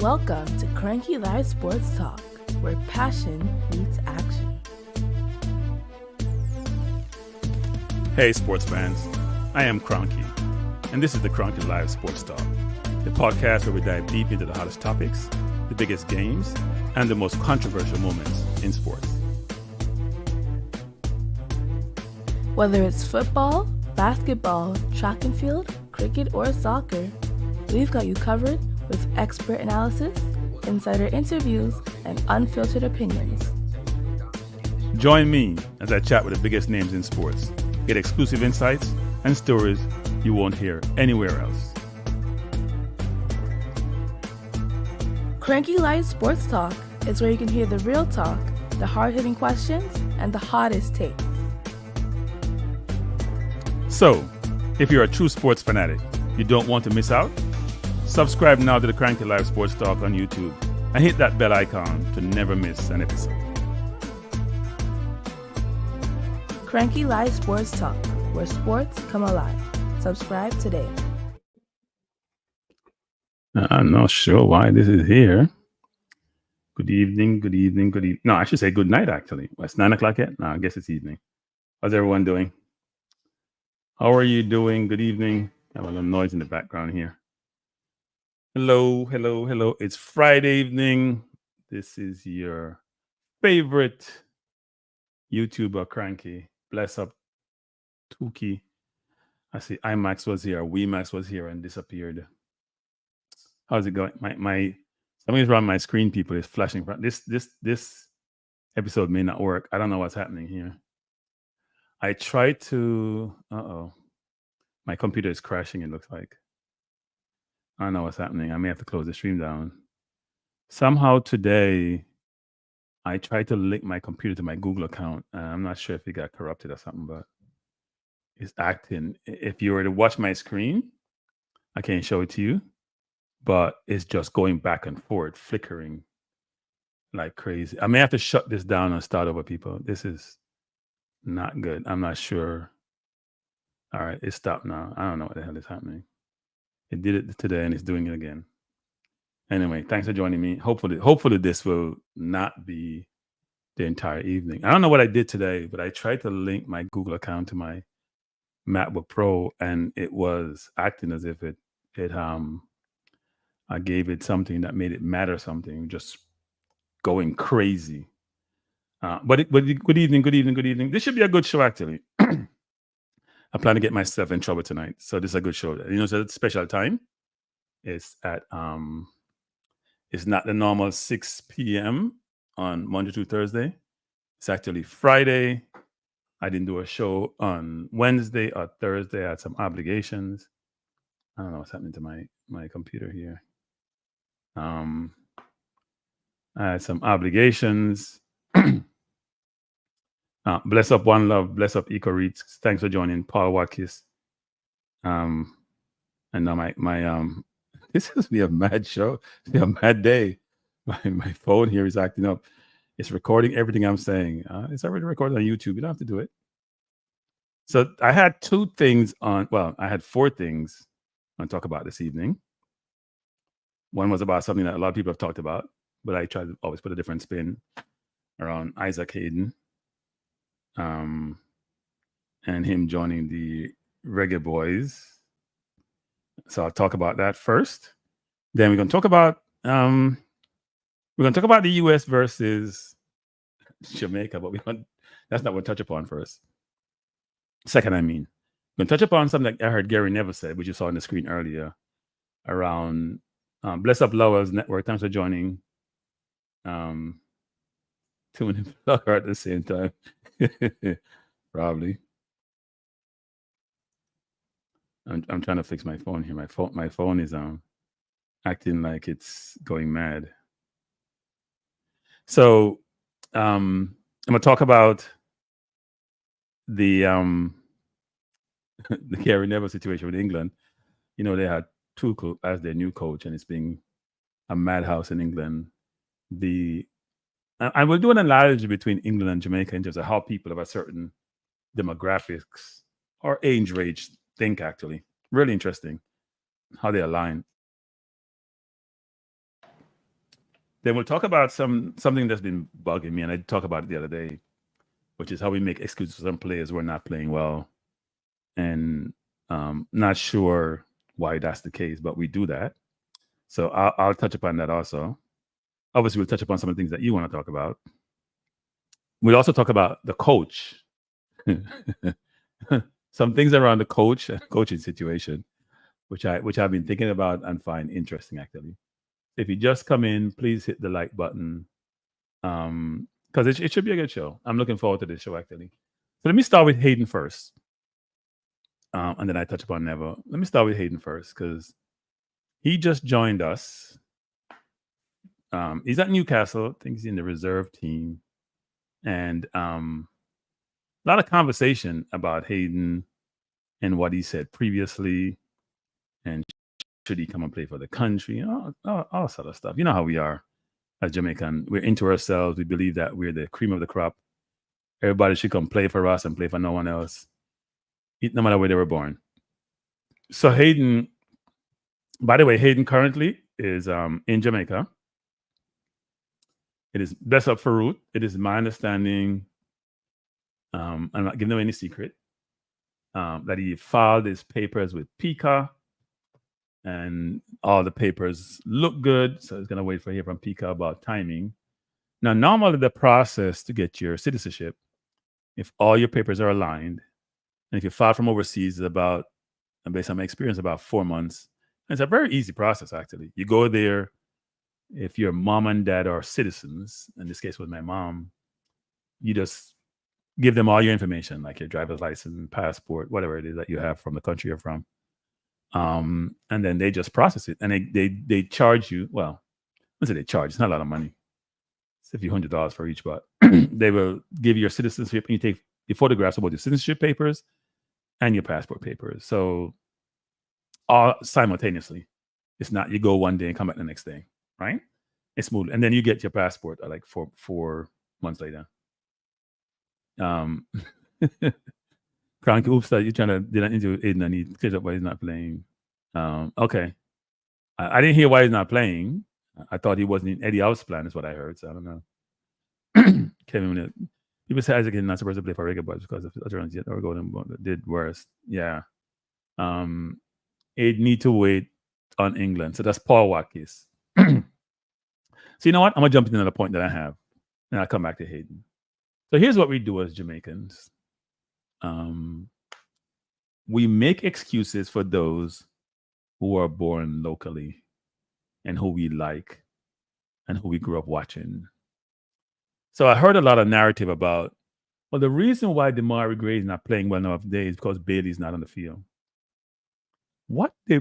Welcome to Cranky Live Sports Talk, where passion meets action. Hey sports fans, I am Cranky, and this is the Cranky Live Sports Talk, the podcast where we dive deep into the hottest topics, the biggest games, and the most controversial moments in sports. Whether it's football, basketball, track and field, cricket, or soccer, we've got you covered with expert analysis, insider interviews, and unfiltered opinions. Join me as I chat with the biggest names in sports, get exclusive insights and stories you won't hear anywhere else. Cranky Live Sports Talk is where you can hear the real talk, the hard-hitting questions, and the hottest takes. So, if you're a true sports fanatic, you don't want to miss out? Subscribe now to the Cranky Live Sports Talk on YouTube and hit that bell icon to never miss an episode. Cranky Live Sports Talk, where sports come alive. Subscribe today. I'm not sure why this is here. Good evening, good evening, good evening. No, I should say good night, actually. Well, it's 9 o'clock yet? No, I guess it's evening. How's everyone doing? How are you doing? Good evening. I have a little noise in the background here. Hello, hello, hello. It's Friday evening. This is your favorite YouTuber, Cranky. Bless up, Tuki. I see IMAX was here, WeMax was here and disappeared. How's it going? My something's wrong. My screen, people, is flashing. This episode may not work. I don't know what's happening here. I tried to. My computer is crashing. It looks like. I don't know what's happening. I may have to close the stream down. Somehow today, I tried to link my computer to my Google account. I'm not sure if it got corrupted or something, but it's acting. If you were to watch my screen, I can't show it to you, but it's just going back and forth, flickering like crazy. I may have to shut this down and start over, people. This is not good. I'm not sure. All right, it stopped now. I don't know what the hell is happening. It did it today and it's doing it again. Anyway, thanks for joining me. Hopefully this will not be the entire evening. I don't know what I did today, but I tried to link my Google account to my MacBook Pro and it was acting as if I gave it something that made it matter something, just going crazy. But good evening. This should be a good show, actually. I plan to get myself in trouble tonight, so this is a good show. You know, so it's a special time. It's at it's not the normal 6 p.m. on Monday through Thursday. It's actually Friday. I didn't do a show on Wednesday or Thursday. I had some obligations. I don't know what's happening to my computer here. I had some obligations. Bless up One Love, bless up Eco Reeds. Thanks for joining, Paul Watkis. And now my this is be a mad show. It's be a mad day. My phone here is acting up. It's recording everything I'm saying. It's already recorded on YouTube. You don't have to do it. So I had I had 4 things I want to talk about this evening. One was about something that a lot of people have talked about, but I try to always put a different spin around Isaac Hayden. And him joining the Reggae Boyz. So I'll talk about that first. Then we're going to talk about the US versus Jamaica, but that's not what we'll touch upon first. Second, we're going to touch upon something that I heard Gary Neville said, which you saw on the screen earlier, around Bless Up Lowell's network. Thanks for joining. Too many people are at the same time. Probably. I'm trying to fix my phone here. My phone is acting like it's going mad. So I'm gonna talk about the the Gary Neville situation with England. You know, they had Tuchel as their new coach, and it's being a madhouse in England. I will do an analogy between England and Jamaica in terms of how people of a certain demographics or age range think, actually. Really interesting how they align. Then we'll talk about something that's been bugging me, and I talked about it the other day, which is how we make excuses for some players who are not playing well, and not sure why that's the case, but we do that. So I'll touch upon that also. Obviously, we'll touch upon some of the things that you want to talk about. We'll also talk about the coach. Some things around the coaching situation, which I've been thinking about and find interesting actually. If you just come in, please hit the like button, because it should be a good show. I'm looking forward to this show actually. So let me start with Hayden first, and then I touch upon Never. Let me start with Hayden first because he just joined us. He's at Newcastle. I think he's in the reserve team, and a lot of conversation about Hayden and what he said previously, and should he come and play for the country, all sort of stuff. You know how we are as Jamaican. We're into ourselves. We believe that we're the cream of the crop. Everybody should come play for us and play for no one else, no matter where they were born. So Hayden, by the way, Hayden currently is in Jamaica. It is best up for route. It is my understanding, I'm not giving away any secret, that he filed his papers with PICA, and all the papers look good. So he's going to wait for hear from PICA about timing. Now, normally the process to get your citizenship, if all your papers are aligned, and if you file from overseas, is about, and based on my experience, about 4 months. And it's a very easy process, actually. You go there. If your mom and dad are citizens, in this case with my mom, you just give them all your information, like your driver's license, passport, whatever it is that you have from the country you're from. And then they just process it, and they charge you. Well, let's say they charge. It's not a lot of money. It's a few $100s for each, but they will give you your citizenship, and you take your photographs about your citizenship papers and your passport papers. So all simultaneously. It's not you go one day and come back the next day, right? It's smooth, and then you get your passport like 4 months later. Cranky, oops, that you're trying to did not into Aiden and he cleared up why he's not playing. Okay. I didn't hear why he's not playing. I thought he wasn't in Eddie Howe's plan, is what I heard. So I don't know. Kevin, people say Isaac is not supposed to play for Reggae Boyz because of the utterance yet or Golden did worse. Yeah. Aid need to wait on England. So that's Paul Watkins. So you know what? I'm gonna jump into another point that I have, and I'll come back to Hayden. So here's what we do as Jamaicans. We make excuses for those who are born locally and who we like and who we grew up watching. So I heard a lot of narrative about, well, the reason why Damari Gray is not playing well enough today is because Bailey's not on the field. What? They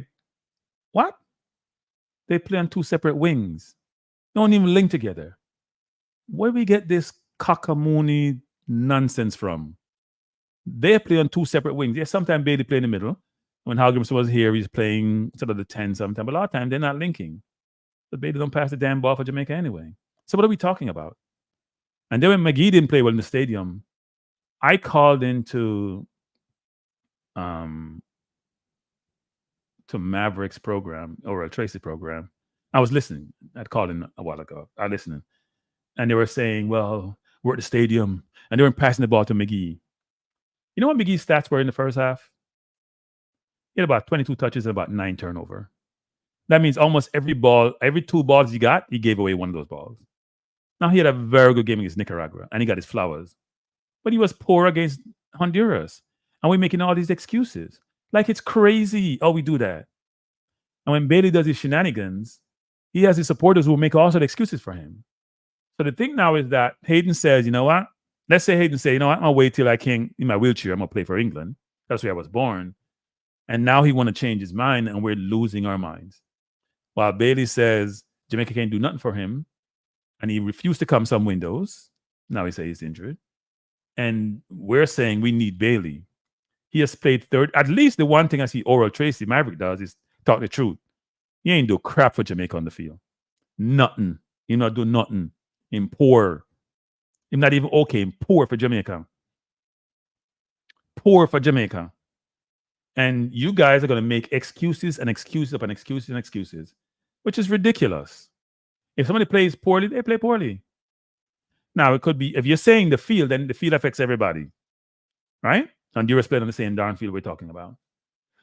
play on two separate wings. They don't even link together. Where we get this cockamamie nonsense from? They play on two separate wings. Yeah, sometimes Bailey play in the middle. When Halgrimsson was here, he's playing sort of the 10 sometimes. But a lot of times they're not linking. But Bailey don't pass the damn ball for Jamaica anyway. So what are we talking about? And then when McGee didn't play well in the stadium, I called into Maverick's program, or a Tracy program. I was listening. I'd called in a while ago. I was listening. And they were saying, well, we're at the stadium. And they were passing the ball to McGee. You know what McGee's stats were in the first half? He had about 22 touches and about 9 turnover. That means almost every 2 balls he got, he gave away one of those balls. Now, he had a very good game against Nicaragua, and he got his flowers. But he was poor against Honduras. And we're making all these excuses. Like, it's crazy. Oh, we do that. And when Bailey does his shenanigans, he has his supporters who will make all sorts of excuses for him. So the thing now is that Hayden says, you know what? Let's say Hayden say, you know what? I'm going to wait till I can, in my wheelchair, I'm going to play for England. That's where I was born. And now he want to change his mind, and we're losing our minds. While Bailey says Jamaica can't do nothing for him, and he refused to come some windows. Now he says he's injured. And we're saying we need Bailey. He has played third. At least the one thing I see Oral Tracy Maverick does is talk the truth. He ain't do crap for Jamaica on the field. Nothing. He not do nothing. Him poor. Him not even okay. Him poor for Jamaica. Poor for Jamaica. And you guys are going to make excuses and excuses upon excuses and excuses, which is ridiculous. If somebody plays poorly, they play poorly. Now, it could be, if you're saying the field, then the field affects everybody, right? Honduras played on the same darn field we're talking about.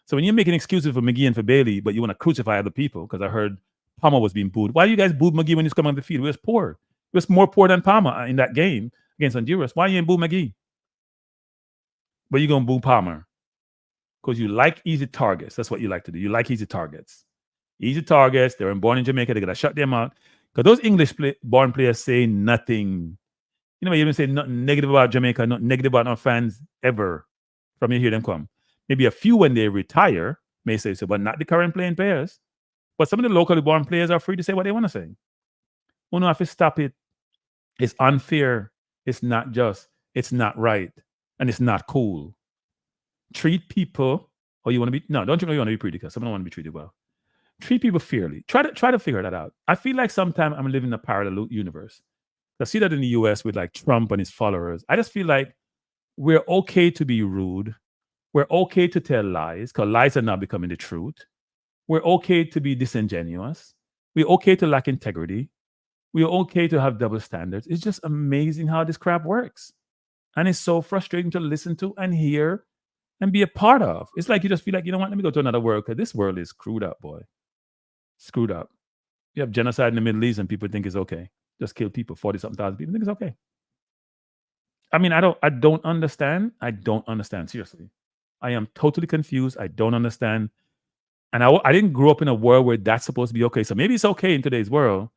So when you're making excuses for McGee and for Bailey, but you want to crucify other people, because I heard Palmer was being booed. Why do you guys boo McGee when he's coming on the field? He was poor. He was more poor than Palmer in that game against Honduras. Why you ain't boo McGee? But you're going to boo Palmer because you like easy targets. That's what you like to do. You like easy targets. Easy targets. They were born in Jamaica. They got to shut them out. Because those English-born players say nothing. You know, you don't say nothing negative about Jamaica, nothing negative about our fans ever from you hear them come. Maybe a few when they retire may say so, but not the current playing players. But some of the locally born players are free to say what they want to say. We don't have to stop it. It's unfair. It's not just. It's not right. And it's not cool. Treat people how you want to be. No, don't you know you want to be pretty because someone want to be treated well. Treat people fairly. Try to figure that out. I feel like sometimes I'm living in a parallel universe. I see that in the US with like Trump and his followers. I just feel like we're okay to be rude. We're okay to tell lies because lies are now becoming the truth. We're okay to be disingenuous. We're okay to lack integrity. We're okay to have double standards. It's just amazing how this crap works. And it's so frustrating to listen to and hear and be a part of. It's like you just feel like, you know what, let me go to another world because this world is screwed up, boy. Screwed up. You have genocide in the Middle East and people think it's okay. Just kill people, 40-something thousand people think it's okay. I mean, I don't understand. I don't understand, seriously. I am totally confused. I don't understand. And I didn't grow up in a world where that's supposed to be okay. So maybe it's okay in today's world,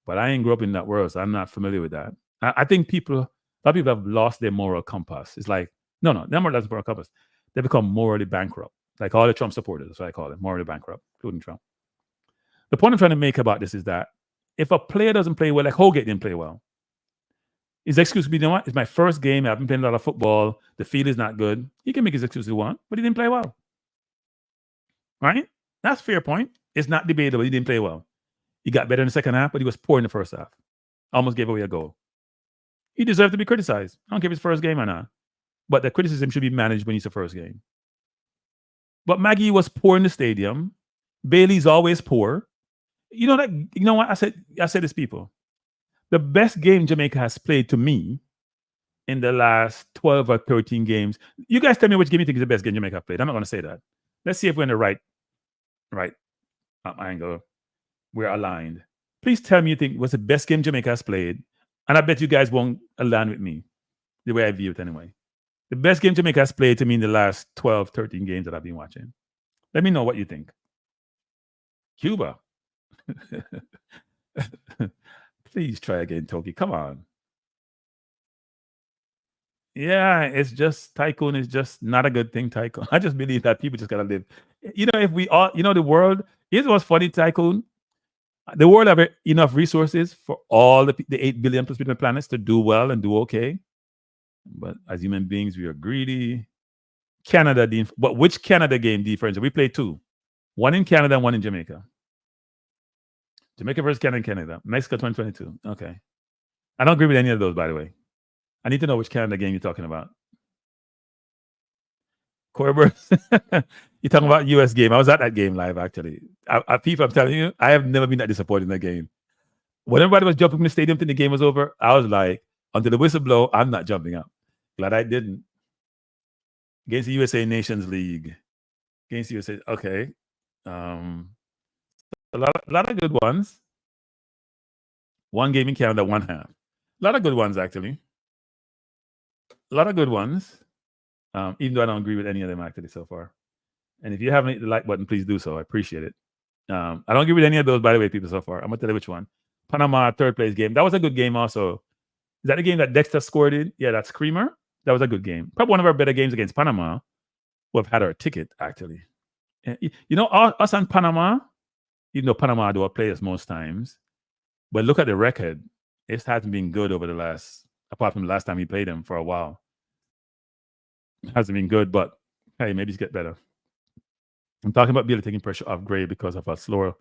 but I ain't grew up in that world, so I'm not familiar with that. I think a lot of people have lost their moral compass. It's like, no, never lost their moral compass. They become morally bankrupt. Like all the Trump supporters, that's what I call them, morally bankrupt, including Trump. The point I'm trying to make about this is that if a player doesn't play well, like Holgate didn't play well, his excuse would be, you know what? It's my first game. I haven't played a lot of football. The field is not good. He can make his excuse he wants, but he didn't play well. Right? That's a fair point. It's not debatable. He didn't play well. He got better in the second half, but he was poor in the first half. Almost gave away a goal. He deserved to be criticized. I don't care if it's first game or not. But the criticism should be managed when it's the first game. But Maggie was poor in the stadium. Bailey's always poor. You know what? I said this, people. The best game Jamaica has played to me in the last 12 or 13 games. You guys tell me which game you think is the best game Jamaica played. I'm not going to say that. Let's see if we're in the right angle. We're aligned. Please tell me you think was the best game Jamaica has played. And I bet you guys won't align with me, the way I view it anyway. The best game Jamaica has played to me in the last 12, 13 games that I've been watching. Let me know what you think. Cuba. Please try again, Toki. Come on. Yeah, it's just Tycoon is just not a good thing, Tycoon. I just believe that people just gotta live. You know, if we all, the world, here's what's funny, Tycoon. The world have enough resources for all the 8 billion plus people on the planet to do well and do okay. But as human beings, we are greedy. Canada, but which Canada game difference? We played 2. One in Canada and one in Jamaica. Jamaica versus Canada. Mexico 2022. Okay. I don't agree with any of those, by the way. I need to know which Canada game you're talking about. Corber, you're talking about US game. I was at that game live, actually. People, I'm telling you, I have never been that disappointed in that game. When everybody was jumping in the stadium till the game was over, I was like, until the whistle blow, I'm not jumping up. Glad I didn't. Against the USA Nations League. Against the USA. Okay. A lot of good ones. One game in Canada, one half. A lot of good ones, actually. A lot of good ones. Even though I don't agree with any of them, actually, so far. And if you haven't hit the like button, please do so. I appreciate it. I don't agree with any of those, by the way, people, so far. I'm going to tell you which one. Panama, third place game. That was a good game also. Is that the game that Dexter scored in? Yeah, that's Creamer. That was a good game. Probably one of our better games against Panama. We've had our ticket, actually. You know, us and Panama, even though Panama do our players most times, but look at the record. It hasn't been good over the last, apart from the last time we played them for a while. It hasn't been good, but hey, maybe it's get better. I'm talking about Billy taking pressure off Gray because of a slower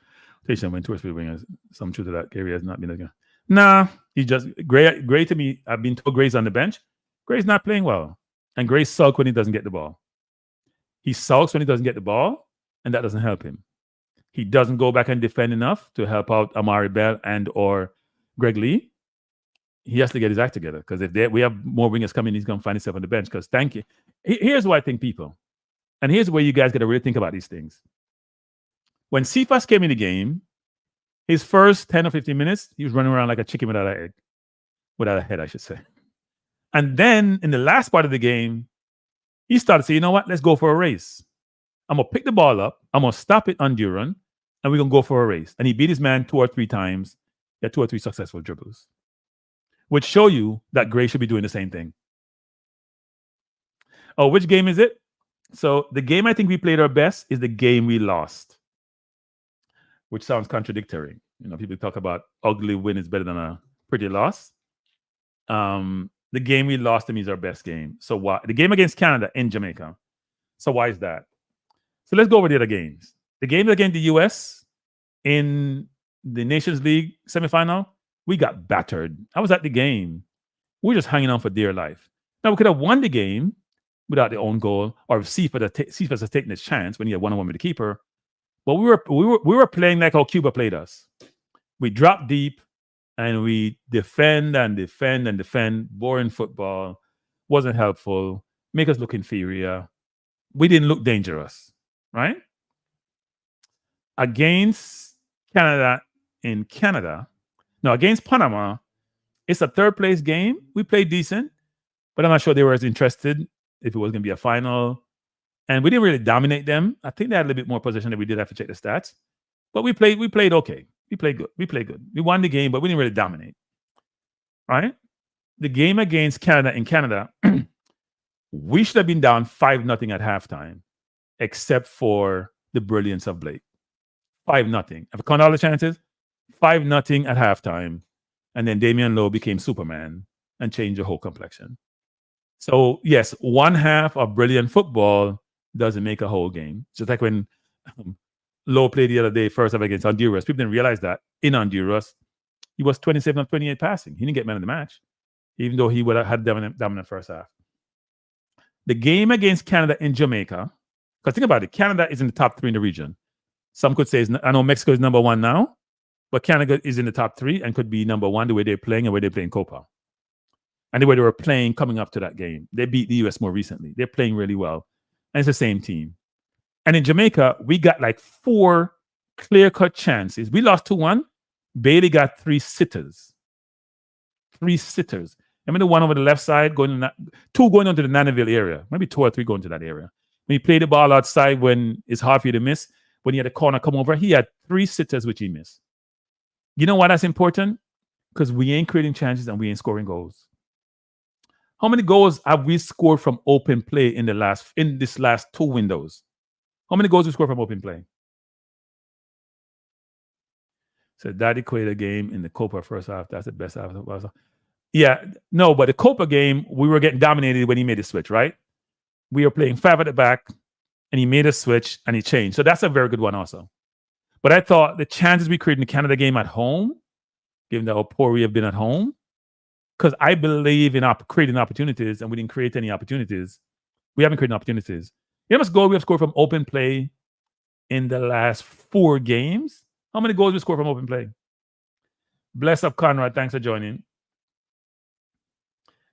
rotation when 2 or 3 wingers. Some truth to that. Gary has not been again. Nah, he just Gray to me. I've been told Gray's on the bench. Gray's not playing well, and Gray sulks when he doesn't get the ball. He sulks when he doesn't get the ball, and that doesn't help him. he doesn't go back and defend enough to help out Amari Bell and or Greg Lee, he has to get his act together. Because if we have more wingers coming, he's going to find himself on the bench. Because thank you. Here's what I think, people. And here's where you guys got to really think about these things. When Cephas came in the game, his first 10 or 15 minutes, he was running around like a chicken without an egg. Without a head, I should say. And then in the last part of the game, he started saying, you know what? Let's go for a race. I'm going to pick the ball up. I'm going to stop it on Duran. And we're going to go for a race. And he beat his man 2 or 3 times. He had 2 or 3 successful dribbles. Which show you that Gray should be doing the same thing. Oh, which game is it? So the game I think we played our best is the game we lost. Which sounds contradictory. You know, people talk about ugly win is better than a pretty loss. The game we lost to me is our best game. So why? The game against Canada in Jamaica. So why is that? So let's go over the other games. The game against the US in the Nations League semifinal, we got battered. I was at the game. We were just hanging on for dear life. Now, we could have won the game without the own goal, or if Cephas has taken his chance when he had one-on-one with the keeper. But we were playing like how Cuba played us. We dropped deep and we defend and defend and defend. Boring football. Wasn't helpful. Make us look inferior. We didn't look dangerous, right? Against Canada in Canada, no, against Panama, it's a third place game. We played decent, but I'm not sure they were as interested if it was going to be a final. And we didn't really dominate them. I think they had a little bit more possession than we did. Have to check the stats. But we played okay. We played good. We won the game, but we didn't really dominate. Right? The game against Canada in Canada, we should have been down 5-0 at halftime, except for the brilliance of Blake. 5-0. I've counted all the chances. 5-0 at halftime. And then Damian Lowe became Superman and changed the whole complexion. So, yes, one half of brilliant football doesn't make a whole game. Just like when Lowe played the other day, first half against Honduras. People didn't realize that in Honduras, he was 27 of 28 passing. He didn't get man of the match, even though he would have had dominant first half. The game against Canada in Jamaica, because think about it, Canada is in the top 3 in the region. Some could say, I know Mexico is number 1 now, but Canada is in the top 3 and could be number 1 the way they're playing and the way they're playing Copa. And the way they were playing coming up to that game. They beat the US more recently. They're playing really well. And it's the same team. And in Jamaica, we got like 4 clear-cut chances. We lost 2-1. Bailey got 3 sitters. 3 sitters. Remember the one over the left side, 2 going onto the Nanaville area. Maybe 2 or 3 going to that area. When he played the ball outside when it's hard for you to miss, when he had a corner come over, he had 3 sitters which he missed. You know why that's important? Because we ain't creating chances and we ain't scoring goals. How many goals have we scored from open play in this last 2 windows? How many goals we scored from open play? So that equated game in the Copa first half. That's the best half. Yeah, no, but the Copa game, we were getting dominated when he made the switch, right? We were playing 5 at the back, and he made a switch, and he changed. So that's a very good one also. But I thought the chances we created in the Canada game at home, given that how poor we have been at home, because I believe in creating opportunities, and we didn't create any opportunities. We haven't created opportunities. You must go. We have scored from open play in the last 4 games. How many goals we scored from open play? Bless up, Conrad. Thanks for joining.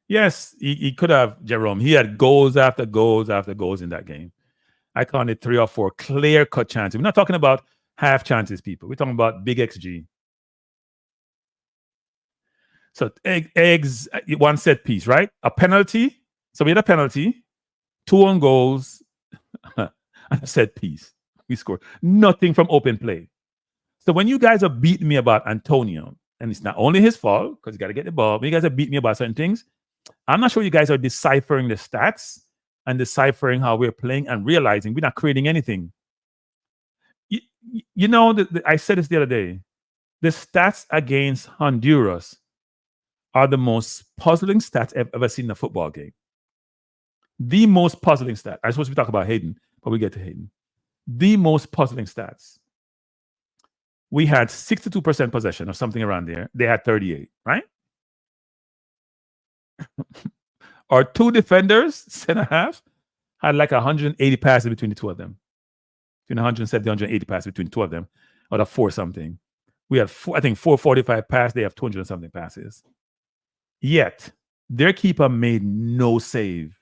Yes, he could have, Jerome. He had goals after goals after goals in that game. I counted 3 or 4 clear-cut chances. We're not talking about half chances, people. We're talking about big XG. So eggs, 1 set piece, right? A penalty. So we had a penalty, 2 on goals, and a set piece. We scored nothing from open play. So when you guys are beating me about Antonio, and it's not only his fault, because you got to get the ball, but you guys are beating me about certain things, I'm not sure you guys are deciphering the stats and deciphering how we're playing and realizing we're not creating anything. You know, I said this the other day. The stats against Honduras are the most puzzling stats I've ever seen in a football game. The most puzzling stat. I'm supposed to be talking about Hayden, but we get to Hayden. The most puzzling stats. We had 62% possession or something around there. They had 38, right? Our 2 defenders, center half, had like 180 passes between the 2 of them. between 170 180 passes between two of them, out of 4 something. We had 445 passes. They have 200 and something passes. Yet their keeper made no save.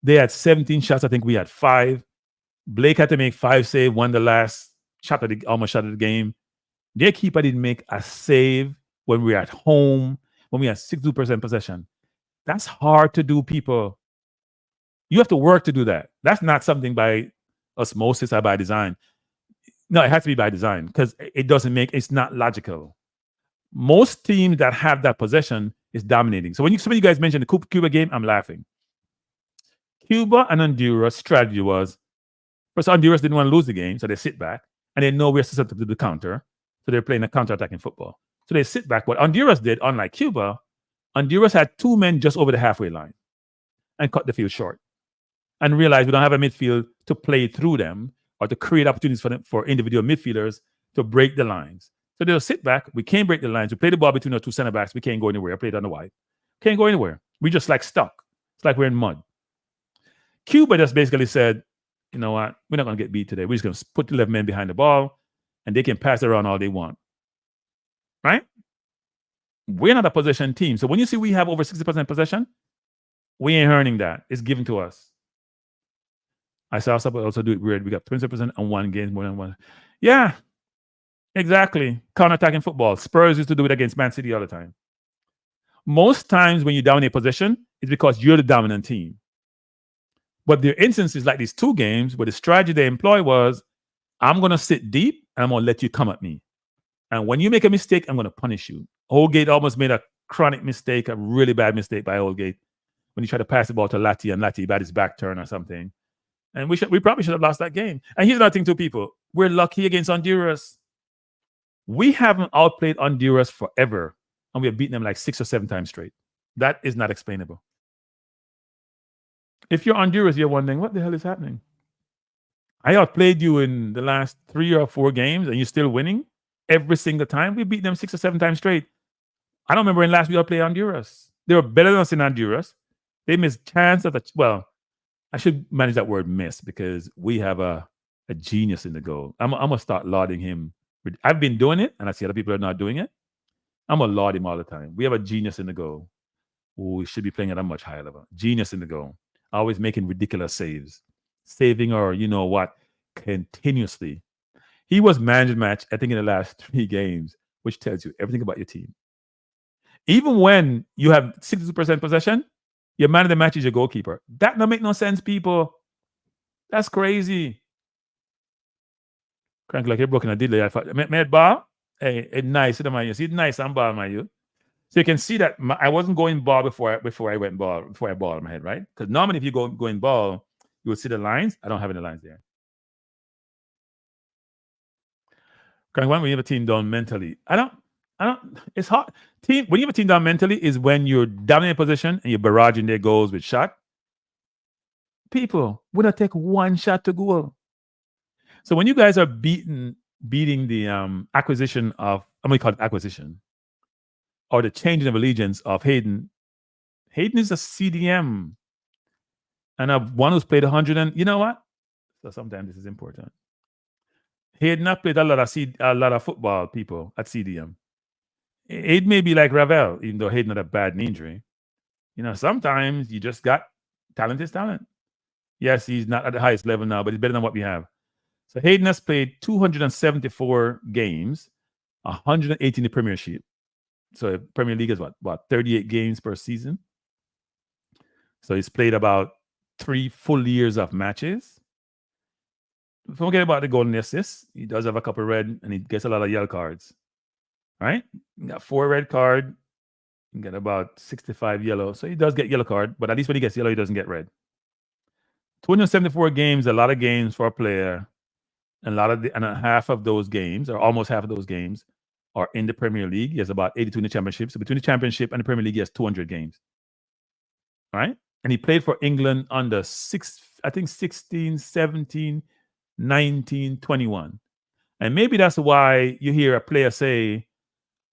They had 17 shots. I think we had 5. Blake had to make 5 saves. Won the last shot of almost shot of the game. Their keeper didn't make a save when we were at home, when we had 62% possession. That's hard to do, people. You have to work to do that. That's not something by osmosis or by design. No, it has to be by design because it's not logical. Most teams that have that possession is dominating. So when some of you guys mentioned the Cuba game, I'm laughing. Cuba and Honduras' strategy was, first, Honduras didn't want to lose the game, so they sit back, and they know we're susceptible to the counter, so they're playing a counter-attacking football. So they sit back. What Honduras did, unlike Cuba, Honduras had 2 men just over the halfway line and cut the field short and realized we don't have a midfield to play through them or to create opportunities for individual midfielders to break the lines. So they'll sit back. We can't break the lines. We play the ball between our 2 center backs. We can't go anywhere. I played on the wide. Can't go anywhere. We just like stuck. It's like we're in mud. Cuba just basically said, you know what? We're not going to get beat today. We're just going to put 11 men behind the ball and they can pass it around all they want. Right? We're not a possession team. So when you see we have over 60% possession, we ain't earning that. It's given to us. I saw somebody also do it weird. We got 20% on 1 game, more than 1. Yeah, exactly. Counter-attacking football. Spurs used to do it against Man City all the time. Most times when you dominate possession, it's because you're the dominant team. But there are instances like these 2 games where the strategy they employ was, I'm going to sit deep and I'm going to let you come at me. And when you make a mistake, I'm going to punish you. Holgate almost made a chronic mistake, a really bad mistake by Holgate when he tried to pass the ball to Lati and Lati had his back turn or something. And we probably should have lost that game. And here's another thing too, people. We're lucky against Honduras. We haven't outplayed Honduras forever, and we have beaten them like 6 or 7 times straight. That is not explainable. If you're Honduras, you're wondering, what the hell is happening? I outplayed you in the last 3 or 4 games, and you're still winning every single time. We beat them 6 or 7 times straight. I don't remember when last we outplayed Honduras. They were better than us in Honduras. They missed chance of I should manage that word miss because we have a genius in the goal. I'm going to start lauding him. I've been doing it, and I see other people are not doing it. I'm going to laud him all the time. We have a genius in the goal. We should be playing at a much higher level. Genius in the goal. Always making ridiculous saves. Saving or, you know what, continuously. He was man of the match, I think, in the last 3 games, which tells you everything about your team. Even when you have 62% possession, your man of the match is your goalkeeper. That don't make no sense, people. That's crazy. Crank like you're broken a delay. Made ball. Hey, it's nice. You see, it's nice. I'm ball, my you. So you can see that I wasn't going ball before I went ball, before I ball in my head, right? Because normally if you go in ball, you will see the lines. I don't have any lines there. Crank, when you have a team down mentally, I don't. It's hard. When you have a team down mentally is when you're down in a position and you're barraging their goals with shot. People, we don't take 1 shot to goal. So when you guys are beating the acquisition of, I'm going to call it acquisition, or the changing of allegiance of Hayden. Hayden is a CDM, and I've one who's played 100. And you know what? So sometimes this is important. Hayden not played a lot of football, people, at CDM. It may be like Ravel, even though Hayden had a bad knee injury. You know, sometimes you just got talent is talent. Yes, he's not at the highest level now, but he's better than what we have. So Hayden has played 274 games, 118 in the Premiership. So Premier League is what 38 games per season. So he's played about 3 full years of matches. Forget about the golden assists. He does have a couple of red, and he gets a lot of yellow cards. Right? He got 4 red card. He got about 65 yellow. So he does get yellow card, but at least when he gets yellow, he doesn't get red. 274 games, a lot of games for a player. And half of those games, or almost half of those games, are in the Premier League. He has about 82 in the Championship. So between the Championship and the Premier League, he has 200 games. Right? And he played for England under 16, 17, 19, 21. And maybe that's why you hear a player say,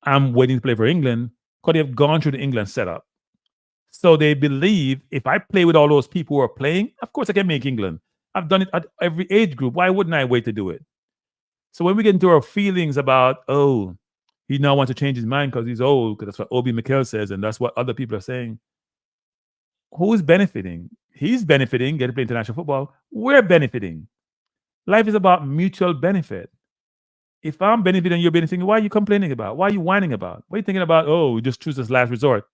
I'm waiting to play for England, because they've gone through the England setup. So they believe if I play with all those people who are playing, of course I can make England. I've done it at every age group. Why wouldn't I wait to do it? So when we get into our feelings about, oh, he now wants to change his mind because he's old, because that's what Obi Mikel says, and that's what other people are saying. Who is benefiting? He's benefiting, getting to play international football. We're benefiting. Life is about mutual benefit. If I'm benefiting, you're benefiting, why are you complaining about? Why are you whining about? What are you thinking about? Oh, we just choose this last resort.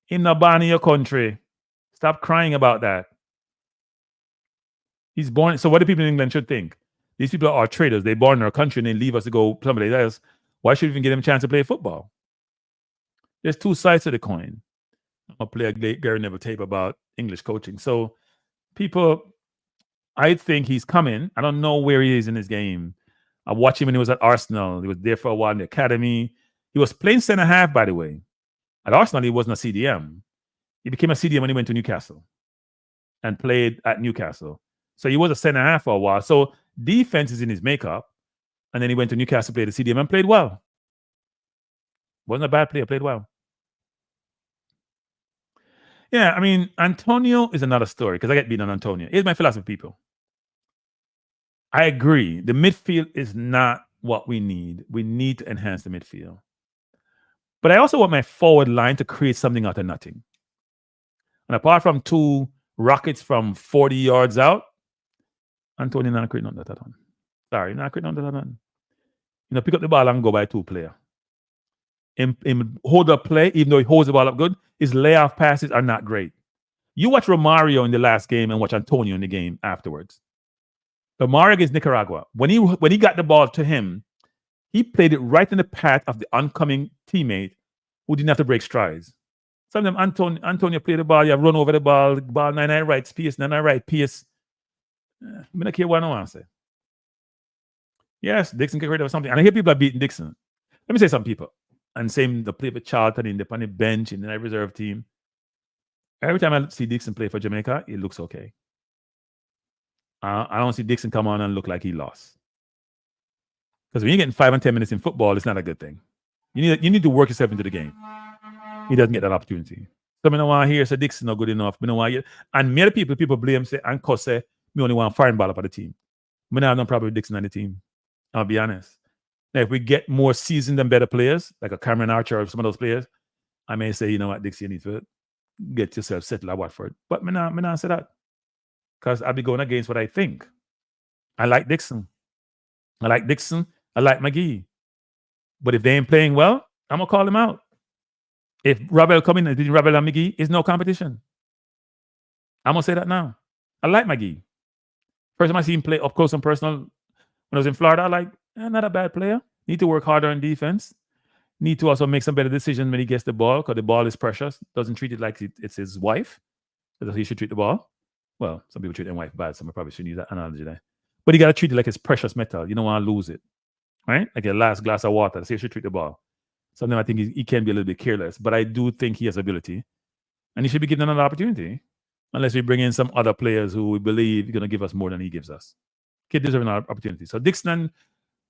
In the ban in your country. Stop crying about that. He's born. So what do people in England should think? These people are traitors. They're born in our country and they leave us to go somebody else. Why should we even give them a chance to play football? There's two sides to the coin. I'll play a Gary Neville tape about English coaching. So people, I think he's coming. I don't know where he is in his game. I watched him when he was at Arsenal. He was there for a while in the academy. He was playing centre half, by the way. At Arsenal, he wasn't a CDM. He became a CDM when he went to Newcastle and played at Newcastle. So he was a centre half for a while. So defense is in his makeup. And then he went to Newcastle, played the CDM and played well. Wasn't a bad player, played well. Yeah, I mean, Antonio is another story because I get beat on Antonio. Here's my philosophy, people. I agree. The midfield is not what we need. We need to enhance the midfield. But I also want my forward line to create something out of nothing. And apart from two rockets from 40 yards out, Antonio not creating on that one. Sorry, not creating on that one. Pick up the ball and go by two player. Him hold up play, even though he holds the ball up good, his layoff passes are not great. You watch Romario in the last game and watch Antonio in the game afterwards. Romario against Nicaragua, when he got the ball to him, he played it right in the path of the oncoming teammate who didn't have to break strides. Sometimes Antonio played the ball, you have run over the ball 9 right, Pierce, 9 right, Pierce. I don't care what I want to say. Yes, Dixon get rid of something. And I hear people are beating Dixon. Let me say some people. And same, the play for Charlton in the bench in the reserve team. Every time I see Dixon play for Jamaica, it looks okay. I don't see Dixon come on and look like he lost. Because when you're getting 5 and 10 minutes in football, it's not a good thing. You need to work yourself into the game. He doesn't get that opportunity. So I don't want to hear, say Dixon not good enough. And many people blame, say, and cause say, me only want foreign ball up at the team. I have no problem with Dixon on the team. I'll be honest. Now, if we get more seasoned and better players, like a Cameron Archer or some of those players, I may say, you know what, Dixie, you need to get yourself settled at Watford. But me not say that. Because I'll be going against what I think. I like Dixon. I like McGee. But if they ain't playing well, I'm going to call them out. If Rabel come in and did Rabel and McGee, it's no competition. I'm going to say that now. I like McGee. First time I see him play up close and personal when I was in Florida, I like, not a bad player. Need to work harder on defense. Need to also make some better decisions when he gets the ball because the ball is precious. Doesn't treat it like it's his wife. That's how he should treat the ball. Well, some people treat their wife bad, so I probably shouldn't use that analogy there. But you got to treat it like it's precious metal. You don't want to lose it. Right? Like a last glass of water. That's how you should treat the ball. Sometimes I think he can be a little bit careless, but I do think he has ability. And he should be given another opportunity. Unless we bring in some other players who we believe are going to give us more than he gives us. Kid deserves another opportunity. So Dixon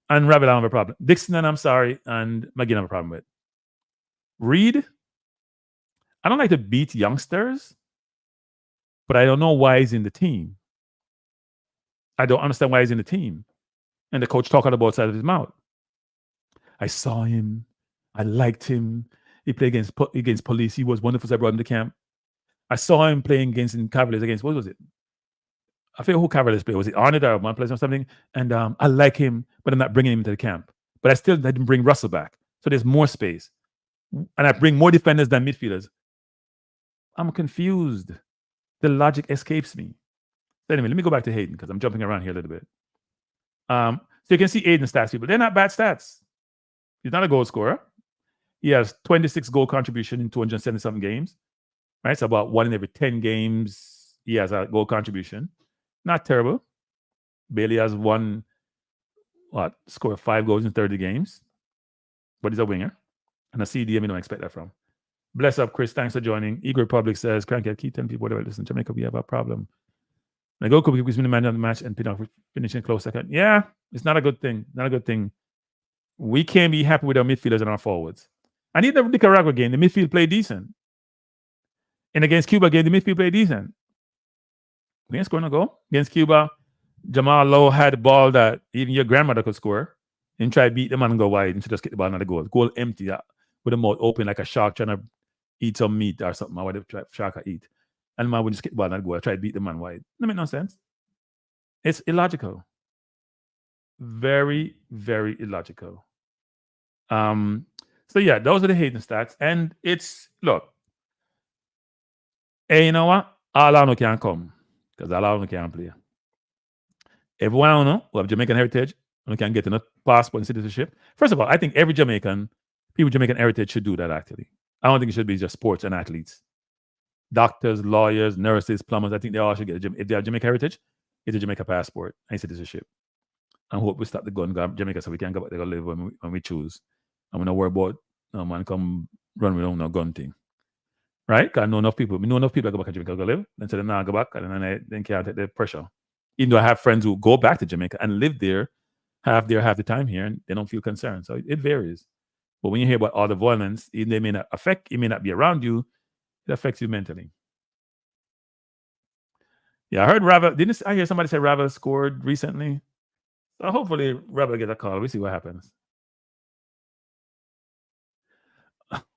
and Rabbit, I have a problem. Dixon, and and McGinn, I have a problem with. Reed, I don't like to beat youngsters, but I don't know why he's in the team. I don't understand why he's in the team. And the coach talking about side of his mouth. I saw him. I liked him. He played against Police. He was wonderful. I brought him to camp. I saw him playing against Cavaliers against, what was it? I forget who Cavaliers played. Was it Arnold or one place or something? And I like him, but I'm not bringing him to the camp. But I didn't bring Russell back. So there's more space. And I bring more defenders than midfielders. I'm confused. The logic escapes me. So anyway, let me go back to Hayden because I'm jumping around here a little bit. So you can see Hayden's stats, people. They're not bad stats. He's not a goal scorer. He has 26 goal contribution in 270-something games. Right? So about 1 in every 10 games, he has a goal contribution. Not terrible. Bailey has scored 5 goals in 30 games. But he's a winger. And a CDM, you don't expect that from. Bless up, Chris. Thanks for joining. Eagle Republic says, Cranky, keep telling people whatever. Listen, Jamaica, we have a problem. And go could be the man of the match and Pinnock finishing close second. Yeah, it's not a good thing. Not a good thing. We can't be happy with our midfielders and our forwards. I need the Nicaragua game. The midfield played decent. And against Cuba game, the midfield played decent. We ain't scoring a goal. Against Cuba, Jamal Lowe had a ball that even your grandmother could score. And try to beat the man and go wide and just get the ball another goal. Goal empty with the mouth open like a shark trying to eat some meat or something, or whatever shark eat. And the man would just get the ball and go. I try to beat the man wide. That makes no sense. It's illogical. Very, very illogical. So yeah, those are the Hayden stats. And it's look. Hey, you know what? All I know can come. Because all I know can play. Everyone I know who have Jamaican heritage and can get a passport and citizenship. First of all, I think every Jamaican, people with Jamaican heritage should do that actually. I don't think it should be just sports and athletes. Doctors, lawyers, nurses, plumbers, I think they all should get if they have Jamaican heritage, it's a Jamaica passport and citizenship. And hope we stop the gun Jamaica so we can go back there and live when we choose. And we don't worry about no man come run with no gun thing. Right? Because I know enough people. We know enough people that go back to Jamaica go live. Then so they now go back and then can't take the pressure. Even though I have friends who go back to Jamaica and live there, half the time here, and they don't feel concerned. So it varies. But when you hear about all the violence, it may not be around you, it affects you mentally. Yeah, I heard Ravel. Didn't I hear somebody say Ravel scored recently? So hopefully Ravel get a call. We see what happens.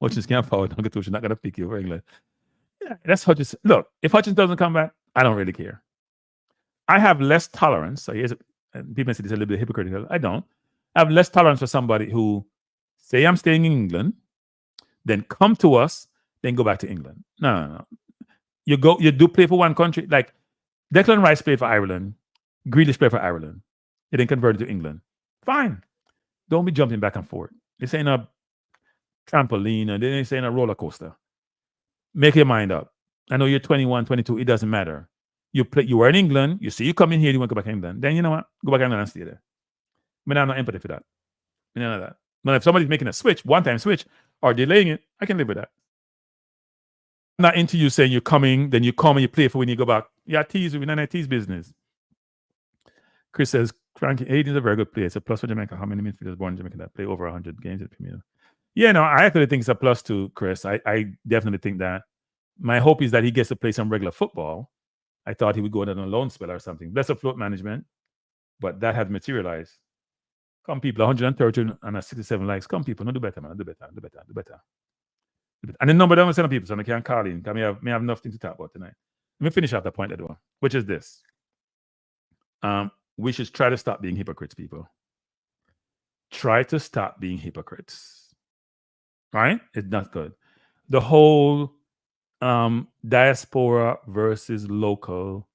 Hutchins can't forward. Don't get to. She's not gonna pick you for England. Yeah, that's Hutchins. Look, if Hutchins doesn't come back, I don't really care. I have less tolerance. So and people say this a little bit hypocritical. I don't. I have less tolerance for somebody who say I'm staying in England, then come to us, then go back to England. No. You do play for one country. Like Declan Rice played for Ireland, Grealish played for Ireland. He then converted to England. Fine. Don't be jumping back and forth. This ain't a trampoline, and this ain't a roller coaster. Make your mind up. I know you're 21, 22. It doesn't matter. You were in England. You see you come in here. You want to go back to England. Then you know what? Go back to England and stay there. I have no empathy for that. None of that. But if somebody's making a switch, one-time switch, or delaying it, I can live with that. I'm not into you saying you're coming, then you come and you play for when you go back. Yeah, tease with none of tease business. Chris says, Frankie Hayden is a very good player. It's a plus for Jamaica. How many midfielders born in Jamaica that play over 100 games at Premier? Yeah, no, I actually think it's a plus to Chris. I definitely think that. My hope is that he gets to play some regular football. I thought he would go on a loan spell or something. Bless the float management, but that has materialized. Come people, 130 and 67 likes. Come people, no, do better, man. Do better. And the number down send people, so I can't call in. Because I have nothing to talk about tonight. Let me finish off the point, which is this. We should try to stop being hypocrites, people. Try to stop being hypocrites. Right? It's not good. The whole diaspora versus local.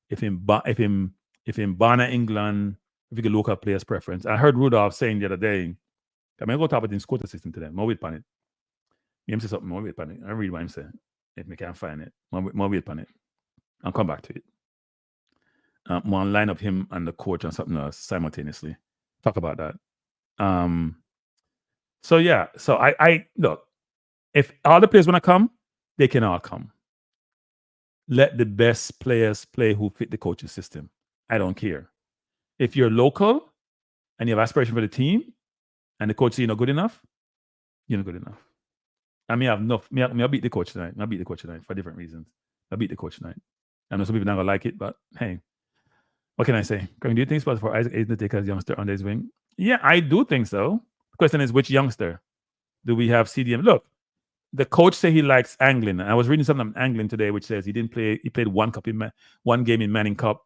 If in Bana, England, if you get local players' preference. I heard Rudolph saying the other day, I'm going to go talk about the quota system to them. More wait on it. I'm say something, more wait on it. I read what I'm saying. If we can't find it, more wait on it. I'll come back to it. More line up him and the coach on something else simultaneously. Talk about that. So yeah, so I look, if all the players want to come, they can all come. Let the best players play who fit the coaching system. I don't care. If you're local and you have aspiration for the team and the coach says you're not good enough, you're not good enough. I mean, I have enough. I'll beat the coach tonight. I'll beat the coach tonight for different reasons. I'll beat the coach tonight. I know some people not going to like it, but hey, what can I say? Do you think it's possible for Isaac Hayden to take as youngster under his wing? Yeah, I do think so. The question is, which youngster? Do we have CDM? Look, the coach say he likes angling. I was reading something on angling today, which says he didn't play. He played one game in Manning Cup,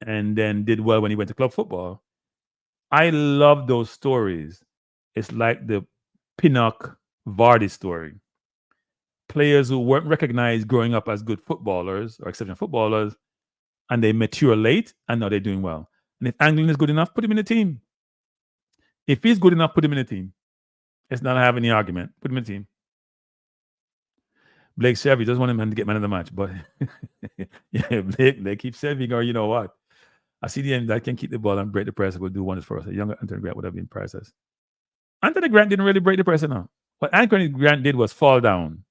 and then did well when he went to club football. I love those stories. It's like the Pinnock Vardy story. Players who weren't recognized growing up as good footballers or exceptional footballers, and they mature late, and now they're doing well. And if angling is good enough, put him in the team. If he's good enough, put him in the team. Let's not have any argument. Put him in the team. Blake Chevy doesn't want him to get man of the match, but yeah, Blake keeps serving, or you know what? A CDM that can keep the ball and break the press will do wonders for us. A younger Anthony Grant would have been priceless. Anthony Grant didn't really break the press enough. What Anthony Grant did was fall down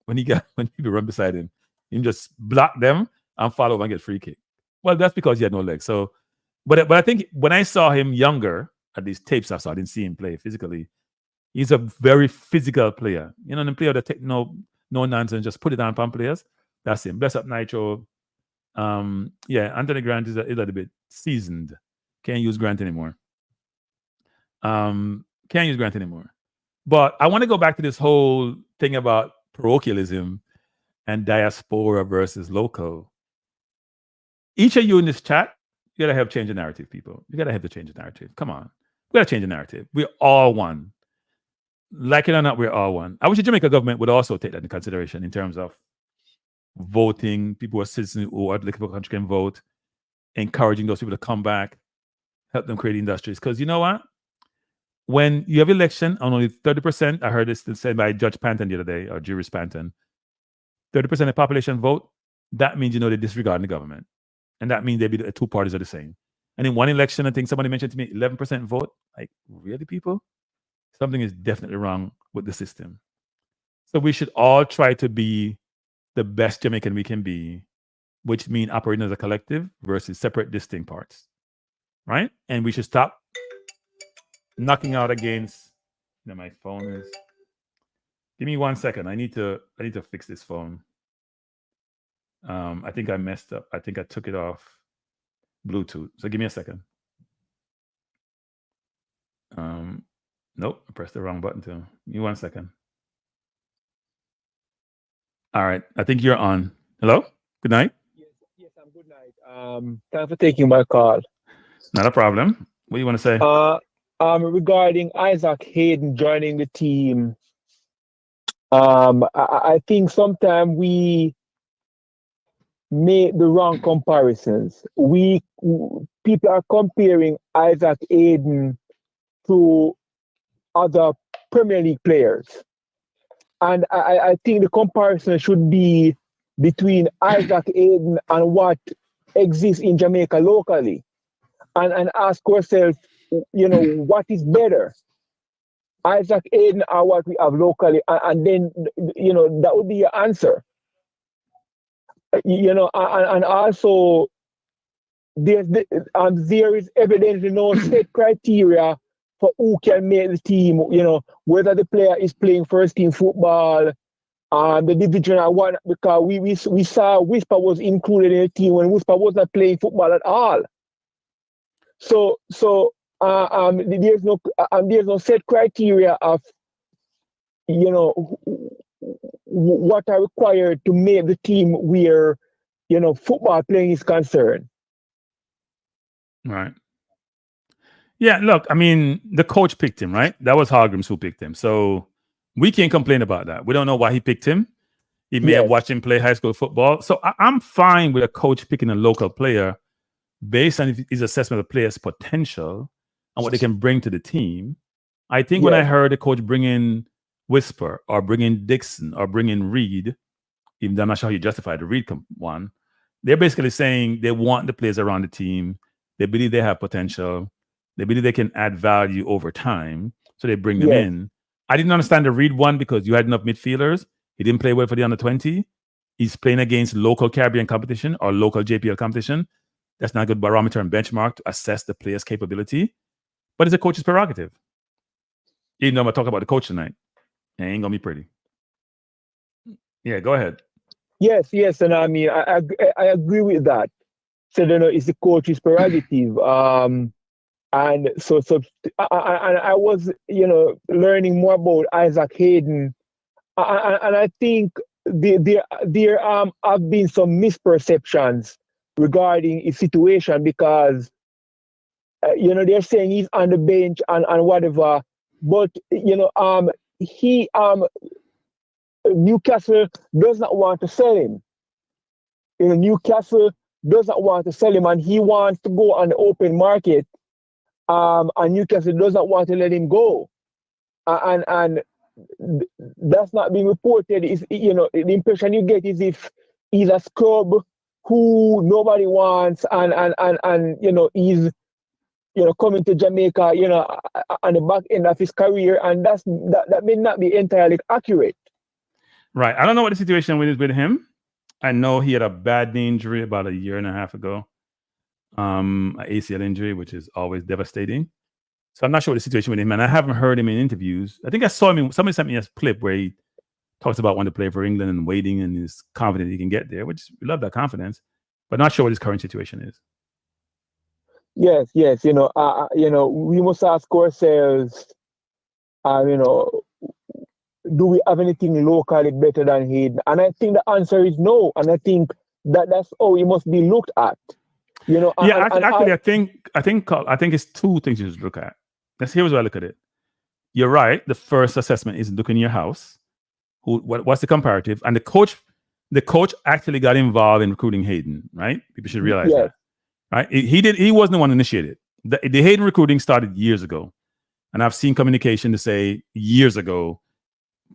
when people run beside him. He just block them and fall over and get free kick. Well, that's because he had no legs. So, but I think when I saw him younger, at these tapes I saw, I didn't see him play physically. He's a very physical player. You know, the player that take no nonsense, just put it on players. That's him. Bless up Nitro. Anthony Grant is a little bit seasoned. Can't use Grant anymore. But I want to go back to this whole thing about parochialism and diaspora versus local. Each of you in this chat, you got to help change the narrative, people. You got to help to change the narrative. Come on. We got to change the narrative. We're all one. Like it or not, we're all one. I wish the Jamaica government would also take that into consideration in terms of voting. People who are citizens who are looking for a country can vote, encouraging those people to come back, help them create industries. Because you know what? When you have election on only 30%, I heard this said by Judge Panton the other day, or Juris Panton, 30% of the population vote, that means, they disregard the government. And that means the two parties are the same. And in one election, I think somebody mentioned to me, 11% vote. Like, really, people? Something is definitely wrong with the system. So we should all try to be the best Jamaican we can be, which means operating as a collective versus separate, distinct parts. Right? And we should stop knocking out against. My phone is. Give me 1 second. I need to fix this phone. I think I messed up. I think I took it off Bluetooth. So give me a second. Nope, I pressed the wrong button too. Give me 1 second. All right, I think you're on. Hello? Good night. Yes, I'm good night. Thanks for taking my call. Not a problem. What do you want to say? Regarding Isaac Hayden joining the team, I think sometimes we make the wrong comparisons. People are comparing Isaac Hayden to other Premier League players. And I think the comparison should be between Isaac Hayden and what exists in Jamaica locally. And ask ourselves, what is better? Isaac Hayden or what we have locally? And then, that would be your answer. And also, there is evidently no set criteria for who can make the team, whether the player is playing first team football, the division or what, because we saw Whisper was included in the team when Whisper was not playing football at all. So there's no set criteria of, what are required to make the team where, football playing is concerned. Right. Yeah, look, the coach picked him, right? That was Halgrimsson who picked him. So we can't complain about that. We don't know why he picked him. He may have watched him play high school football. So I'm fine with a coach picking a local player based on his assessment of the player's potential and what they can bring to the team. I think when I heard the coach bring in Whisper or bring in Dixon or bring in Reed, even though I'm not sure how you justify the Reed one, they're basically saying they want the players around the team. They believe they have potential. They believe they can add value over time. So they bring them in. I didn't understand the Reed one because you had enough midfielders. He didn't play well for the under 20. He's playing against local Caribbean competition or local JPL competition. That's not a good barometer and benchmark to assess the player's capability. But it's a coach's prerogative. Even though I'm going to talk about the coach tonight. It ain't going to be pretty. Yeah, go ahead. Yes. And I agree with that. So, it's the coach's prerogative. And so I was, learning more about Isaac Hayden. And I think there have been some misperceptions regarding his situation because, they're saying he's on the bench and whatever. But, Newcastle does not want to sell him. Newcastle does not want to sell him and he wants to go on the open market. And Newcastle does not want to let him go. And that's not being reported. The impression you get is if he's a scrub who nobody wants and he's coming to Jamaica, on the back end of his career, and that may not be entirely accurate. Right. I don't know what the situation is with him. I know he had a bad knee injury about a year and a half ago. An ACL injury, which is always devastating. So I'm not sure what the situation with him, and I haven't heard him in interviews. I think I saw him. Somebody sent me a clip where he talks about wanting to play for England and waiting, and is confident he can get there. Which we love that confidence. but not sure what his current situation is. Yes, yes. We must ask ourselves, do we have anything locally better than Hayden? And I think the answer is no. And I think that's how it must be looked at. I think it's two things you should look at. Here's how I look at it. You're right. The first assessment is looking in your house. What's the comparative? And the coach actually got involved in recruiting Hayden, right? People should realize that. Right? He wasn't the one initiated. The Hayden recruiting started years ago. And I've seen communication to say years ago,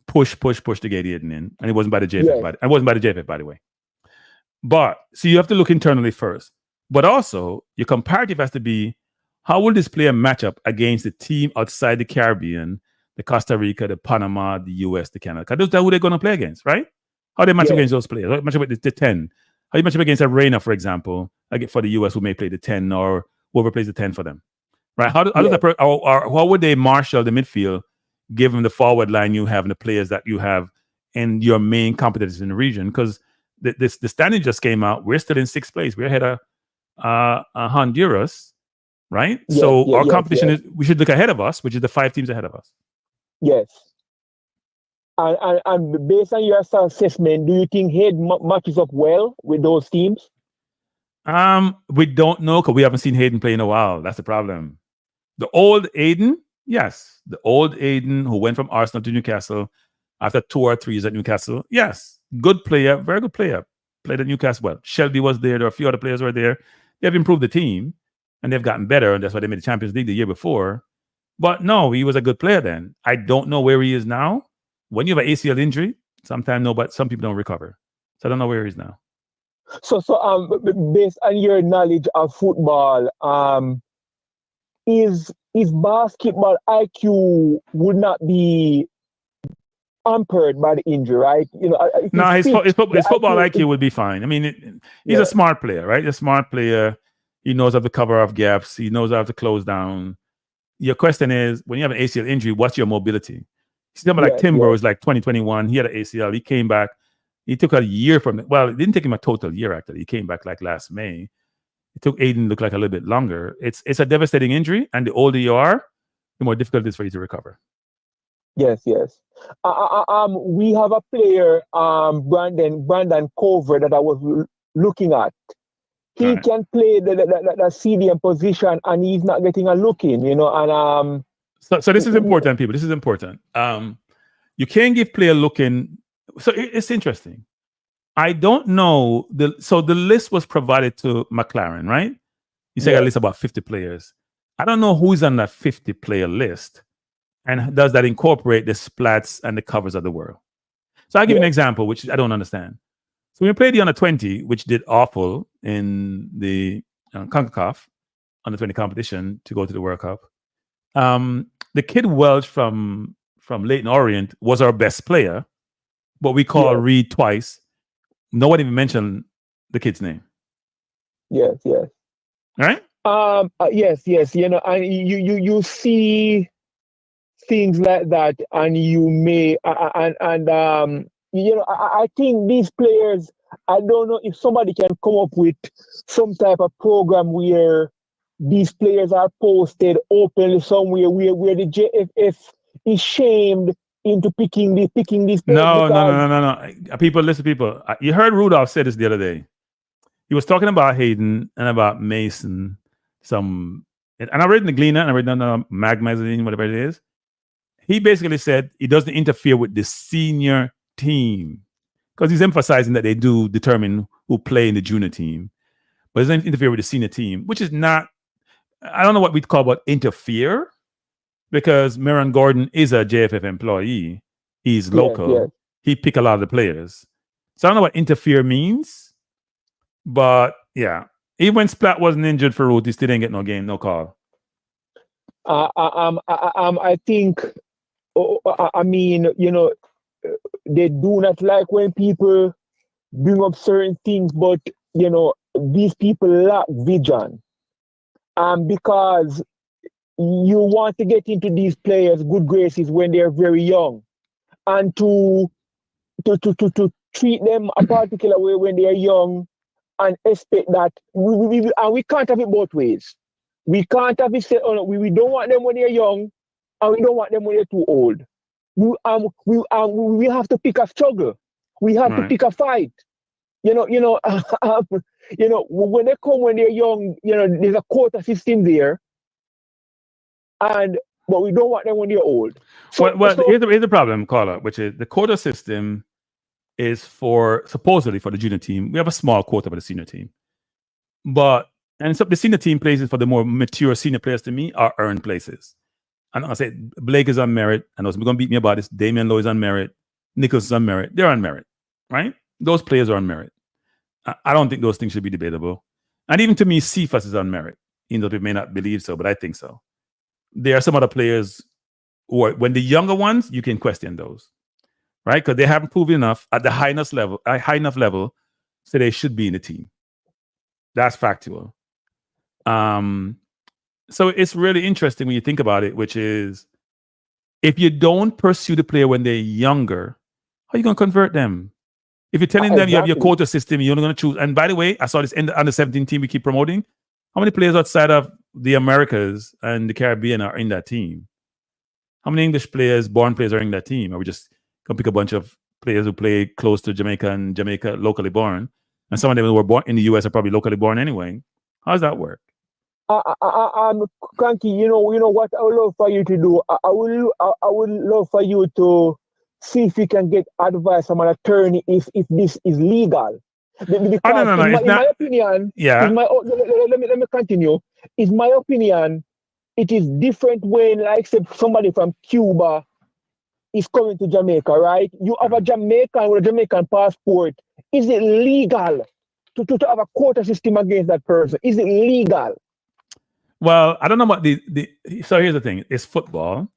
push to get Hayden in. And it wasn't by the JFF, it wasn't by the JFF, by the way. But so you have to look internally first. But also, your comparative has to be, how will this player match up against the team outside the Caribbean, the Costa Rica, the Panama, the US, the Canada? Because those are who they're going to play against, right? How they match up against those players? How they match up with the 10? How you match up against a Reina, for example, for the US, who may play the 10 or whoever plays the 10 for them, right? How would they marshal the midfield, given the forward line you have and the players that you have in your main competitors in the region? Because the standing just came out. We're still in 6th place. We're ahead of Honduras, right? Our competition is, we should look ahead of us, which is the 5 teams ahead of us. Yes. And based on your assessment, do you think Hayden matches up well with those teams? We don't know, because we haven't seen Hayden play in a while. That's the problem. The old Hayden, yes. The old Hayden who went from Arsenal to Newcastle after 2 or 3 years at Newcastle. Yes. Good player, very good player. Played at Newcastle well. Shelby was there. There were a few other players who were there. They have improved the team, and they've gotten better, and that's why they made the Champions League the year before. But no, he was a good player then. I don't know where he is now. When you have an ACL injury, sometimes no, but some people don't recover. So I don't know where he is now. So based on your knowledge of football, is basketball IQ would not be hampered by the injury, right? His football IQ would be fine. I mean, he's a smart player, right? A smart player. He knows how to cover up gaps. He knows how to close down. Your question is, when you have an ACL injury, what's your mobility? Somebody like Timber was like 2021. He had an ACL. He came back. He took a year from it. Well, it didn't take him a total year, actually. He came back like last May. It took Hayden look like a little bit longer. It's a devastating injury, and the older you are, the more difficult it is for you to recover. Yes. We have a player, Brandon Cover, that I was looking at. He can play the CDM position, and he's not getting a look in, and So this is important, people. This is important. You can't give player look in. So it's interesting. I don't know. So the list was provided to McClaren, right? You say a list about 50 players. I don't know who's on that 50 player list, and does that incorporate the splats and the covers of the world? So I'll give you an example, which I don't understand. So we played the under 20, which did awful in the Concacaf under 20 competition to go to the World Cup. The kid Welch from Leyton Orient was our best player, but we called Reed twice. No one even mentioned the kid's name. Yes. Right? Yes. And you see things like that, and you may I think these players, I don't know if somebody can come up with some type of program where these players are posted openly somewhere where the JFF is shamed into picking these players. No. People, listen, people. You heard Rudolph say this the other day. He was talking about Hayden and about Mason. And I read in the Gleaner, and I read in the Mag magazine, whatever it is. He basically said he doesn't interfere with the senior team, because he's emphasizing that they do determine who play in the junior team, but he doesn't interfere with the senior team, which is not, I don't know what we'd call about interfere, because Merron Gordon is a JFF employee. He's local. He pick a lot of the players. So I don't know what interfere means, but yeah, even when Splat wasn't injured for Root, he still didn't get no game, no call. I think, I mean, they do not like when people bring up certain things, but these people lack vision, because you want to get into these players' good graces when they're very young, and to treat them a particular way when they're young, and expect that we can't have it both ways. We can't have it said, oh, we don't want them when they're young, and we don't want them when they're too old. We have to pick a struggle. We have to pick a fight. When they come when they're young, there's a quota system there, but we don't want them when they're old. Here's the problem, Carla, which is the quota system is supposedly for the junior team. We have a small quota for the senior team, and so the senior team places for the more mature senior players to me are earned places. And I say Blake is on merit, and those going to beat me about this. Damian Lowe is on merit. Nichols is on merit. They're on merit, right? Those players are on merit. I don't think those things should be debatable. And even to me, Cephas is on merit, even though they may not believe so, but I think so. There are some other players who are, when the younger ones, you can question those, right? Because they haven't proven enough at the high enough level, so they should be in the team. That's factual. So it's really interesting when you think about it, which is if you don't pursue the player when they're younger, how are you going to convert them? If you're telling them you have your quota system, you're only going to choose. And by the way, I saw this in the under 17 team we keep promoting. How many players outside of the Americas and the Caribbean are in that team? How many English players, born players, are in that team? Or we just going to pick a bunch of players who play close to Jamaica and Jamaica locally born, and some of them who were born in the US are probably locally born anyway. How does that work? Cranky, you know what I would love for you to do. I would love for you to see if you can get advice from an attorney if this is legal. Because no, in my opinion, yeah. Let me continue. In my opinion, it is different when, like, say, somebody from Cuba is coming to Jamaica, right? You have a Jamaican with a Jamaican passport. Is it legal to have a quota system against that person? Is it legal? Well, I don't know what so here's the thing. It's football,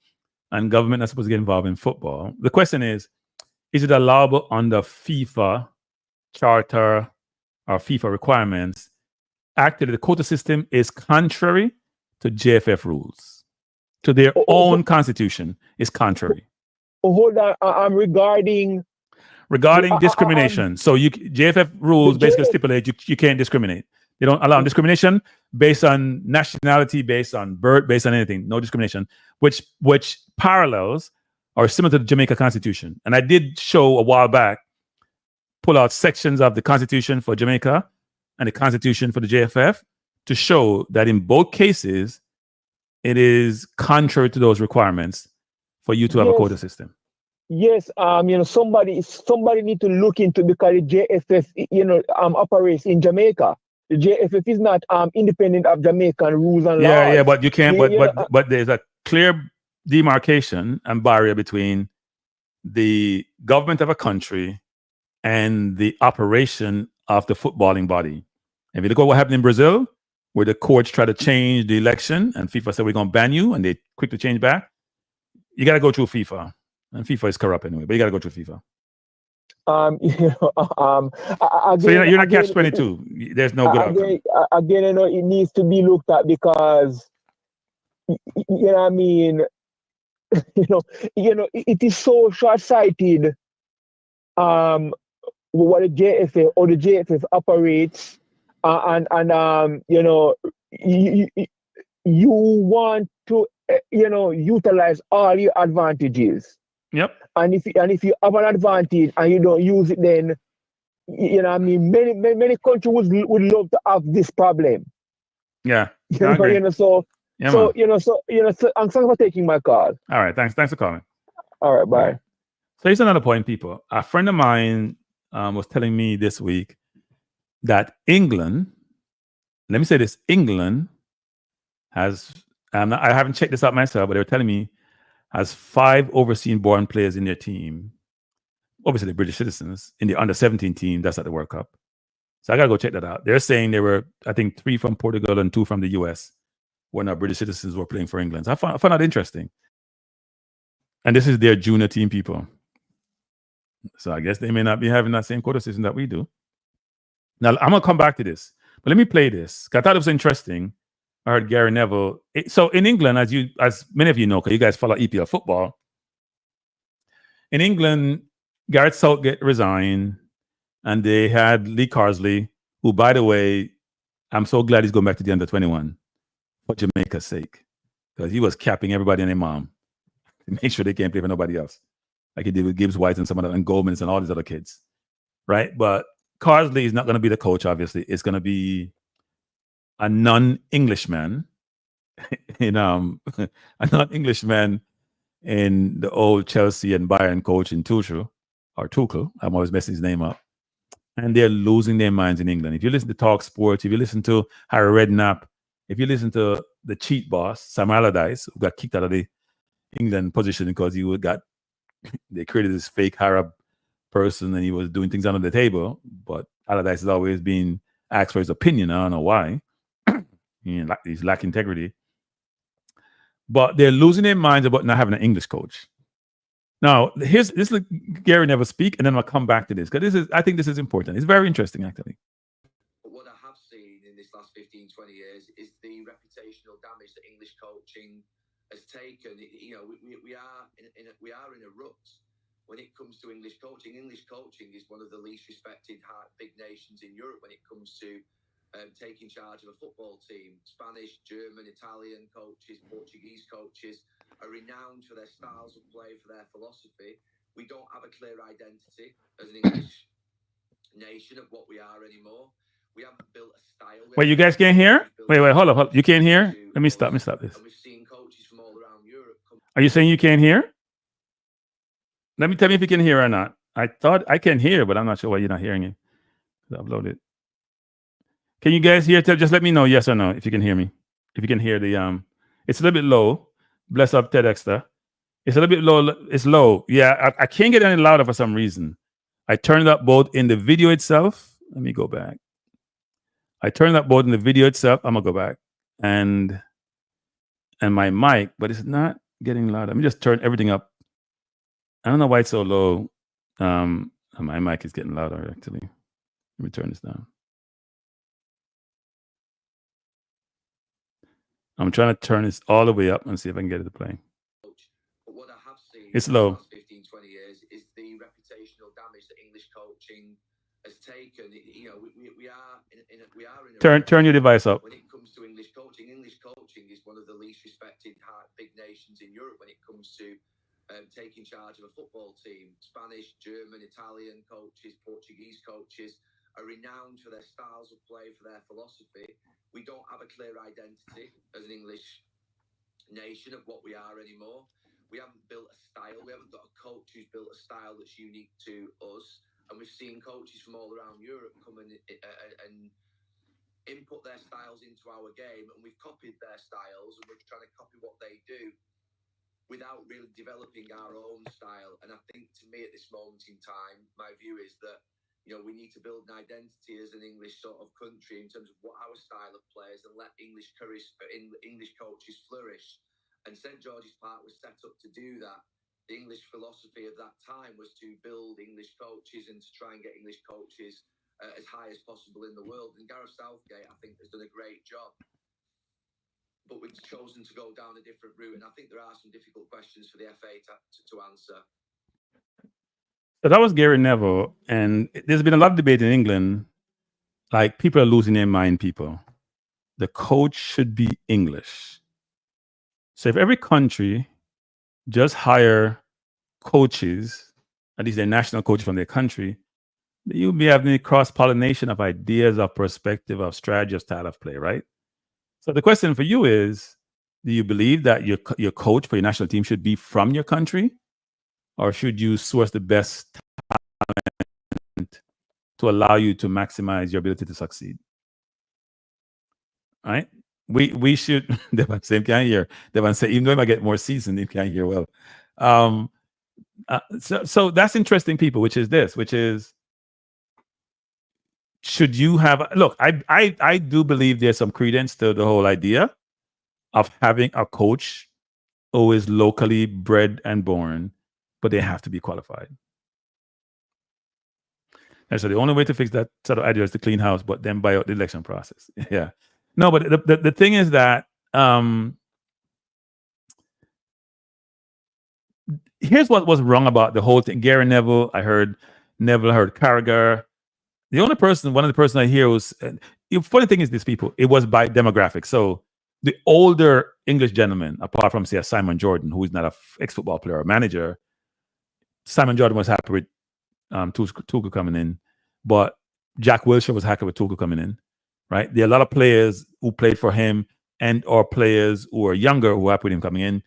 and government is supposed to get involved in football. The question is it allowable under FIFA charter or FIFA requirements? Actually, the quota system is contrary to JFF rules. To their own constitution is contrary. Hold on, I'm regarding discrimination. So JFF rules basically stipulate you can't discriminate. They don't allow discrimination based on nationality, based on birth, based on anything. No discrimination, which parallels or similar to the Jamaica Constitution. And I did show a while back, pull out sections of the Constitution for Jamaica and the Constitution for the JFF to show that in both cases, it is contrary to those requirements for you to have a quota system. Yes, somebody need to look into, because the JFF, operates in Jamaica. The JFF is not independent of Jamaican rules and laws. Yeah, but you can't. But there's a clear demarcation and barrier between the government of a country and the operation of the footballing body. If you look at what happened in Brazil, where the courts try to change the election, and FIFA said we're going to ban you, and they quickly change back. You got to go through FIFA, and FIFA is corrupt anyway. But you got to go through FIFA. Again, so you're not catch-22. There's no good outcome. Again, it needs to be looked at, because what I mean. It is so short-sighted. What the JFF operates, you want to utilize all your advantages. Yep. And if you have an advantage and you don't use it, then many countries would love to have this problem. Yeah. Thanks for taking my call. All right, thanks for calling. All right, bye. All right. So here's another point, people. A friend of mine was telling me this week that England, let me say this, England has, I haven't checked this out myself, but they were telling me, has 5 overseas-born players in their team. Obviously, they're British citizens in the under-17 team. That's at the World Cup. So I got to go check that out. They're saying there were, I think, 3 from Portugal and 2 from the US when our British citizens were playing for England. So I found that interesting. And this is their junior team people. So I guess they may not be having that same quota system that we do. Now, I'm going to come back to this. But let me play this, because I thought it was interesting. I heard Gary Neville. So in England, as many of you know, because you guys follow EPL football, in England, Gareth Southgate resigned, and they had Lee Carsley, who, by the way, I'm so glad he's going back to the under 21 for Jamaica's sake, because he was capping everybody and their mom to make sure they can't play for nobody else, like he did with Gibbs White and some of them, and Goldman's and all these other kids, right? But Carsley is not going to be the coach, obviously. It's going to be a non-Englishman in a non-Englishman in the old Chelsea and Bayern coach in Tuchel. I'm always messing his name up. And they're losing their minds in England. If you listen to Talk Sports, if you listen to Harry Redknapp, if you listen to the cheat boss, Sam Allardyce, who got kicked out of the England position because they created this fake Arab person and he was doing things under the table. But Allardyce has always been asked for his opinion. I don't know why. He's lacking integrity. But they're losing their minds about not having an English coach. Now, this is Gary Neville speak, and then I'll come back to this, because I think this is important. It's very interesting, actually. What I have seen in this last 15, 20 years is the reputational damage that English coaching has taken. We are in a rut when it comes to English coaching. English coaching is one of the least respected big nations in Europe when it comes to taking charge of a football team. Spanish, German, Italian coaches, Portuguese coaches are renowned for their styles of play, for their philosophy. We don't have a clear identity as an English nation of what we are anymore. We haven't built a style. Wait, you guys can't hear? Wait, hold up. You can't hear? Let me stop this. And we've seen coaches from all around Europe. Are you saying you can't hear? Tell me if you can hear or not. I thought I can hear, but I'm not sure why you're not hearing it. Upload it. Can you guys hear? Just let me know yes or no if you can hear me. If you can hear the it's a little bit low. Bless up Ted Exter. It's a little bit low. It's low. Yeah, I can't get any louder for some reason. I turned up both in the video itself. Let me go back. I turned up both in the video itself. I'm gonna go back and my mic, but it's not getting louder. Let me just turn everything up. I don't know why it's so low. My mic is getting louder actually. Let me turn this down. I'm trying to turn this all the way up and see if I can get it to play. But what I have seen it's low. In the last 15, 20 years is the reputational damage that English coaching has taken. We are in a turn your device up. When it comes to English coaching is one of the least respected big nations in Europe when it comes to taking charge of a football team. Spanish, German, Italian coaches, Portuguese coaches are renowned for their styles of play, for their philosophy. We don't have a clear identity as an English nation of what we are anymore. We haven't built a style. We haven't got a coach who's built a style that's unique to us. And we've seen coaches from all around Europe come in and input their styles into our game, and we've copied their styles, and we're trying to copy what they do without really developing our own style. And I think, to me, at this moment in time, my view is that we need to build an identity as an English sort of country in terms of what our style of play is, and let English coaches flourish. And St. George's Park was set up to do that. The English philosophy of that time was to build English coaches and to try and get English coaches as high as possible in the world. And Gareth Southgate, I think, has done a great job. But we've chosen to go down a different route. And I think there are some difficult questions for the FA to answer. So that was Gary Neville, and there's been a lot of debate in England. Like, people are losing their mind, people. The coach should be English. So if every country just hire coaches, at least their national coaches from their country, you'll be having a cross-pollination of ideas, of perspective, of strategy, of style of play, right? So the question for you is, do you believe that your coach for your national team should be from your country? Or should you source the best talent to allow you to maximize your ability to succeed? All right? We should. Devon say can't hear. Devon say even though I might get more seasoned, you can't hear well. So that's interesting, people. Which is should you have? Look, I do believe there's some credence to the whole idea of having a coach who is locally bred and born, but they have to be qualified. And so the only way to fix that sort of idea is to clean house, but then buy out the election process. Yeah. No, but the thing is that here's what was wrong about the whole thing. Gary Neville, I heard Carragher. The only person, one of the person I hear was, the funny thing is this, people, it was by demographic. So the older English gentleman, apart from, say, Simon Jordan, who is not an ex-football player or manager, Simon Jordan was happy with Tuchel coming in, but Jack Wilshere was happy with Tuchel coming in, right? There are a lot of players who played for him and or players who are younger who are happy with him coming in.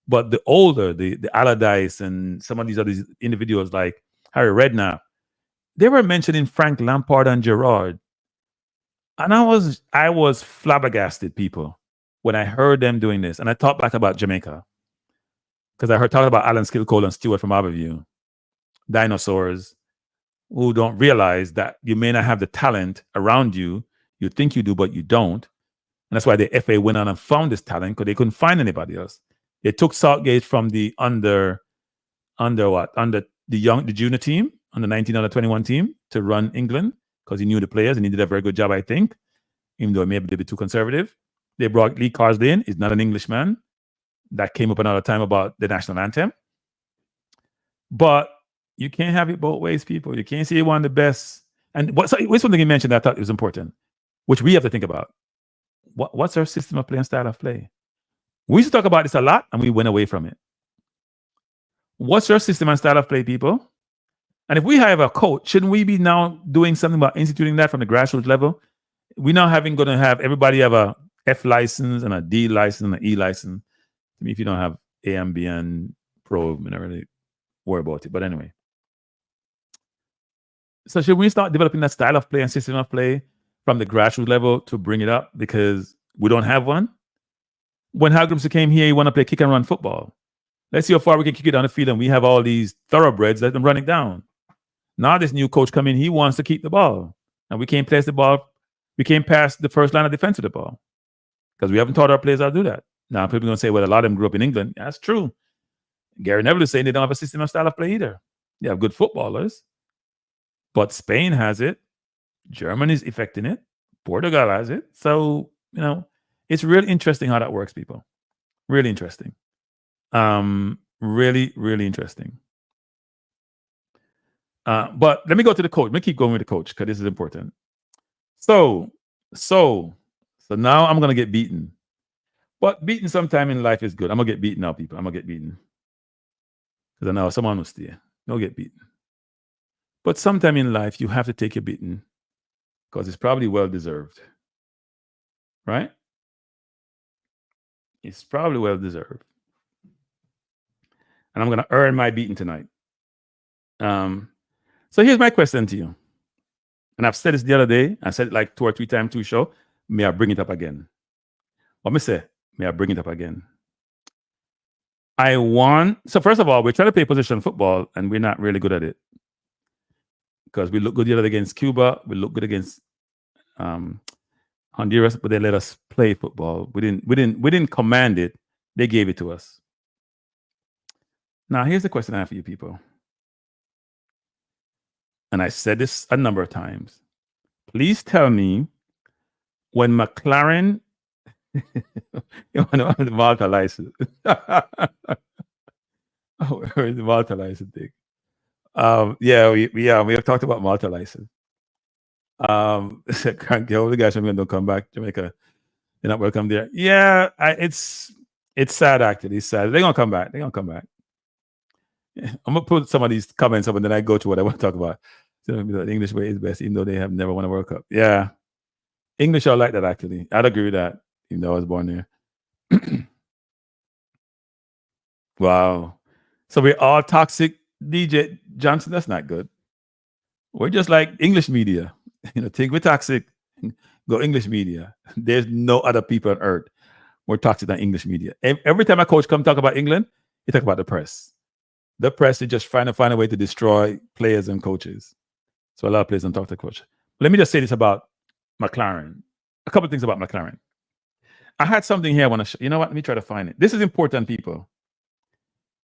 But the older, the Allardyce and some of these other individuals like Harry Redknapp, they were mentioning Frank Lampard and Gerrard. And I was flabbergasted, people, when I heard them doing this. And I thought back about Jamaica. Because I heard talking about Alan Skillcole and Stewart from Abbeview. Dinosaurs who don't realize that you may not have the talent around you. You think you do, but you don't. And that's why the FA went on and found this talent, because they couldn't find anybody else. They took Southgate from the under the junior team, under 19, under 21 team to run England, because he knew the players and he did a very good job, I think, even though it may be a bit too conservative. They brought Lee Carsley in. He's not an Englishman. That came up another time about the national anthem. But you can't have it both ways, people. You can't say one of the best. And what's something you mentioned that I thought was important, which we have to think about. What's our system of play and style of play? We used to talk about this a lot, and we went away from it. What's your system and style of play, people? And if we have a coach, shouldn't we be now doing something about instituting that from the grassroots level? We're now going to have everybody have a F license and a D license and an E license. I mean, if you don't have A and B and Pro, you don't really worry about it. But anyway. So should we start developing that style of play and system of play from the grassroots level to bring it up, because we don't have one? When Halgrimsson came here, he wanted to play kick and run football. Let's see how far we can kick it down the field, and we have all these thoroughbreds that can run it down. Now this new coach come in, he wants to keep the ball. And we can't pass the ball. We can't pass the first line of defense with the ball, because we haven't taught our players how to do that. Now people are going to say, well, a lot of them grew up in England. That's true. Gary Neville is saying they don't have a system or style of play either. They have good footballers. But Spain has it. Germany is effecting it. Portugal has it. So, it's really interesting how that works, people. Really interesting. Really, really interesting. But let me go to the coach. Let me keep going with the coach, because this is important. So now I'm going to get beaten. But beaten sometime in life is good. I'm going to get beaten now, people. I'm going to get beaten. Because I know someone will stay. Don't get beaten. But sometime in life, you have to take your beating, because it's probably well-deserved. Right? It's probably well-deserved. And I'm going to earn my beating tonight. So here's my question to you. And I've said this the other day. I said it like 2 or 3 times to the show. May I bring it up again? What me say? May I bring it up again? So first of all, we're trying to play position football, and we're not really good at it. Because we look good the other day against Cuba. We look good against Honduras, but they let us play football. We didn't command it. They gave it to us. Now, here's the question I have for you people. And I said this a number of times. Please tell me when McClaren the Malta license. Where's the Malta license thing? We have talked about Malta license. Can't get all the guys from England don't come back. Jamaica, they're not welcome there. Yeah, it's sad actually. It's sad. They're gonna come back. I'm gonna put some of these comments up, and then I go to what I want to talk about. So the English way is best, even though they have never won a World Cup. Yeah, English are like that actually. I'd agree with that, even though I was born there. Wow. So we're all toxic, DJ Johnson. That's not good. We're just like English media. Think we're toxic. Go English media. There's no other people on earth more toxic than English media. Every time a coach come talk about England, he talk about the press. The press is just trying to find a way to destroy players and coaches. So a lot of players don't talk to the coach. But let me just say this about McClaren. A couple of things about McClaren. I had something here I want to show. You know what? Let me try to find it. This is important, people.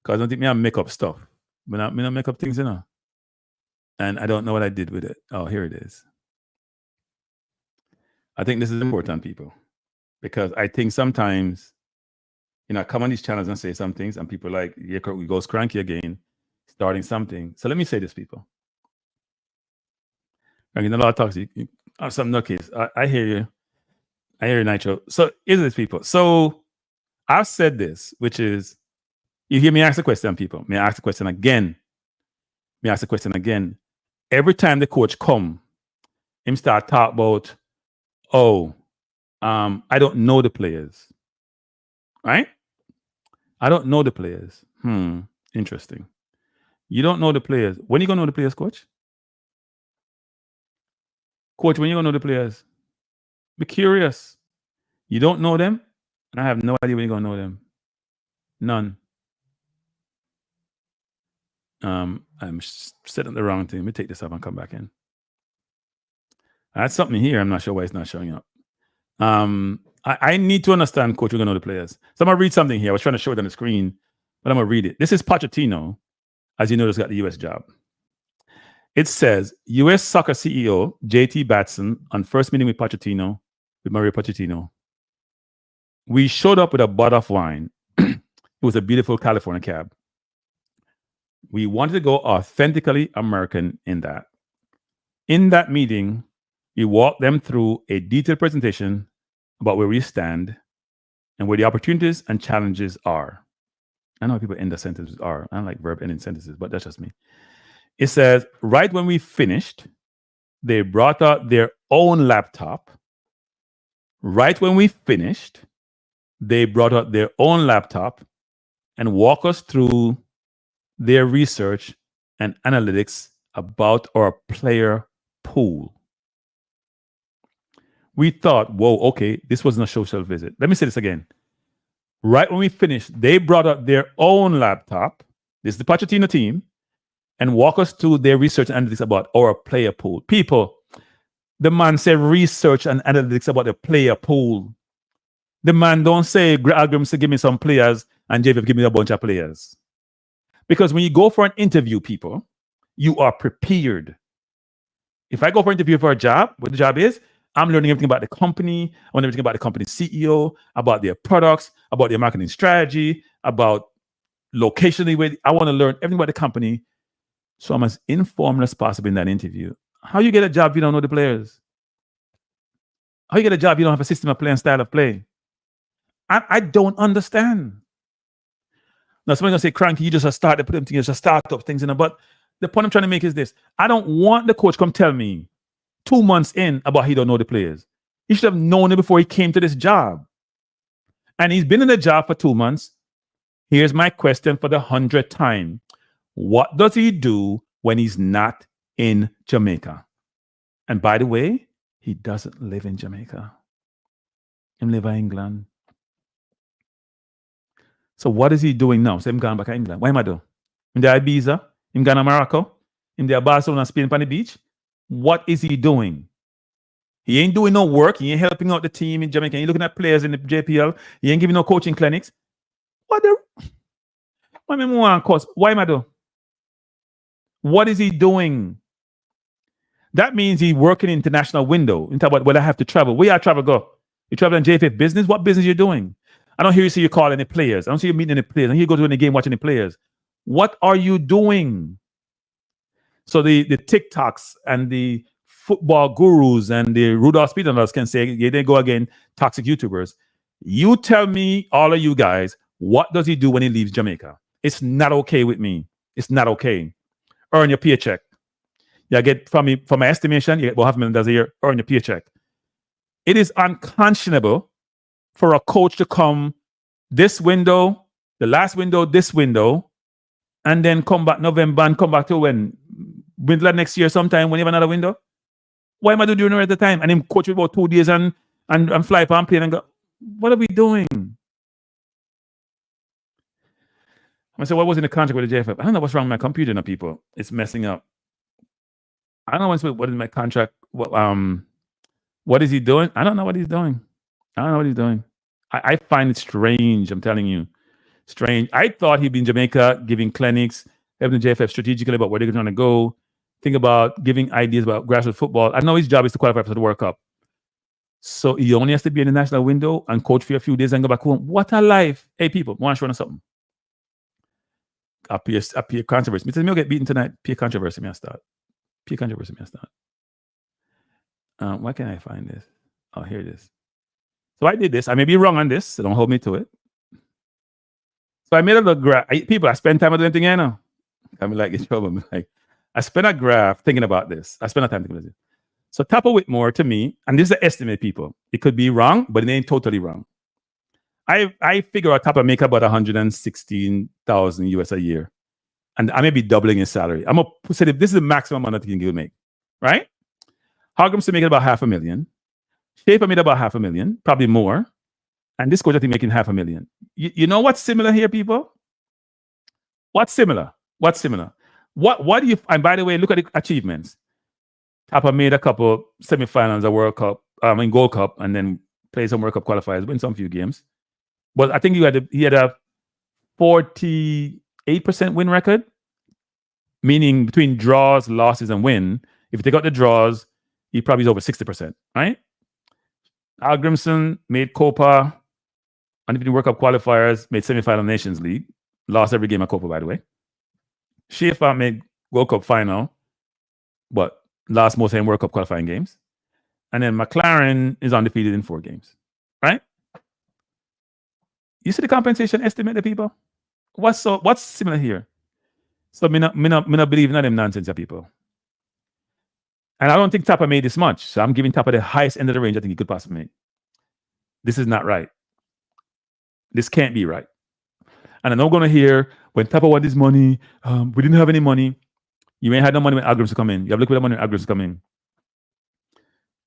Because I don't think I make up stuff. But I don't make up things, And I don't know what I did with it. Oh, here it is. I think this is important, people. Because I think sometimes, I come on these channels and say some things, and people are like, yeah, we goes cranky again, starting something. So let me say this, people. I mean, a lot of talks. You have some nookies. I hear you. I hear you, Nitro. So, here's this, people. So, I've said this, which is, you hear me ask the question, people. May I ask the question again? Every time the coach come, him start talk about, I don't know the players. Right? I don't know the players. Interesting. You don't know the players. When are you going to know the players, coach? Coach, when are you going to know the players? Be curious. You don't know them? And I have no idea when you're going to know them. None. I'm setting the wrong thing. Let me take this up and come back in. I had something here. I'm not sure why it's not showing up. I need to understand, coach, we're going to know the players. So I'm going to read something here. I was trying to show it on the screen, but I'm going to read it. This is Pochettino, as you notice, got the U.S. job. It says, U.S. soccer CEO J.T. Batson on first meeting with Mario Pochettino. We showed up with a bottle of wine. It was a beautiful California cab. We wanted to go authentically American in that. In that meeting, we walked them through a detailed presentation about where we stand and where the opportunities and challenges are. I know people end the sentences are. I don't like verb ending sentences, but that's just me. It says, right when we finished, they brought out their own laptop. Right when we finished, they brought out their own laptop and walked us through their research and analytics about our player pool. We thought, whoa, okay, this wasn't a social visit. Let me say this again. Right when we finished, they brought out their own laptop. This is the Pochettino team. And walk us through their research and analytics about our player pool. People, the man said research and analytics about the player pool. The man don't say, Halgrimsson, give me some players, and JF, give me a bunch of players. Because when you go for an interview, people, you are prepared. If I go for an interview for a job, what the job is, I'm learning everything about the company. I want everything about the company's CEO, about their products, about their marketing strategy, about locationally. I want to learn everything about the company. So I'm as informed as possible in that interview. How you get a job if you don't know the players? How you get a job if you don't have a system of play and style of play? I don't understand. Now, somebody's going to say, Cranky, you just start to put them together, just start up things. But the point I'm trying to make is this. I don't want the coach come tell me 2 months in about he don't know the players. He should have known it before he came to this job. And he's been in the job for 2 months. Here's my question for the 100th time. What does he do when he's not in Jamaica? And by the way, he doesn't live in Jamaica. He lives in England. So what is he doing now? So I'm going back to England. What am I doing? In the Ibiza? I'm going to Morocco? In the Barcelona, Spain, on the beach? What is he doing? He ain't doing no work. He ain't helping out the team in Jamaica. He ain't looking at players in the JPL. He ain't giving no coaching clinics. What am I doing? What is he doing? That means he's working international window. You talk about, well, I have to travel. Where I travel go? You travel in JFF business? What business you doing? I don't hear you say you call any players. I don't see you meeting any players. I don't hear you go to any game watching any players. What are you doing? So the TikToks and the football gurus and the Rudolph Speedrunners can say, yeah, they go again, toxic YouTubers. You tell me, all of you guys, what does he do when he leaves Jamaica? It's not okay with me. It's not okay. Earn your paycheck. You get from my estimation, you get about $500,000 a year, earn your paycheck. It is unconscionable for a coach to come this window, the last window, this window, and then come back November and come back to when? Middle of next year sometime when you have another window? Why am I doing it at the time? And him coach for about 2 days and fly up on plane and go, what are we doing? I said, what was in the contract with the JFF? I don't know what's wrong with my computer now, people. It's messing up. I don't know what is my contract. What is he doing? I don't know what he's doing. I find it strange. I'm telling you. Strange. I thought he'd be in Jamaica giving clinics, having the JFF strategically about where they're trying to go. Think about giving ideas about grassroots football. I know his job is to qualify for the World Cup. So he only has to be in the national window and coach for a few days and go back home. What a life. Hey, people, want to show you something? Appear controversy. Me get beaten tonight. Peer controversy, me I start. Why can't I find this? Oh, here it is. So I did this. I may be wrong on this, so don't hold me to it. So I made a little graph. People, I spend time doing things, you know. I'm like, in trouble. Like, I spent a graph thinking about this. I spent a time thinking about this. So Theodore Whitmore, to me, and this is the estimate, people. It could be wrong, but it ain't totally wrong. I figure out Theodore make about 116,000 US a year. And I may be doubling his salary. I'm going to say this is the maximum amount that he can make, right? Halgrimsson making about $500,000. Schaefer made about $500,000, probably more. And this coach, I think, making $500,000. You know what's similar here, people? What's similar? What do you, and by the way, look at the achievements. Theodore made a couple semifinals of World Cup, Gold Cup, and then played some World Cup qualifiers, win some few games. But I think he had a 48% win record, meaning between draws, losses, and win. If you take out the draws, he probably is over 60%, right? Halgrimsson made Copa, undefeated World Cup qualifiers, made semifinal Nations League, lost every game at Copa, by the way. Schaefer made World Cup final, but lost most of World Cup qualifying games. And then McClaren is undefeated in 4 games, right? You see the compensation estimate, the people? What's similar here? So me not believe in them nonsense, people. And I don't think Theodore made this much. So I'm giving Theodore the highest end of the range I think he could possibly make. This is not right. This can't be right. And I'm not going to hear when Theodore want this money, we didn't have any money. You ain't had no money when Halgrimsson come in. You have looked at the money when Halgrimsson come in.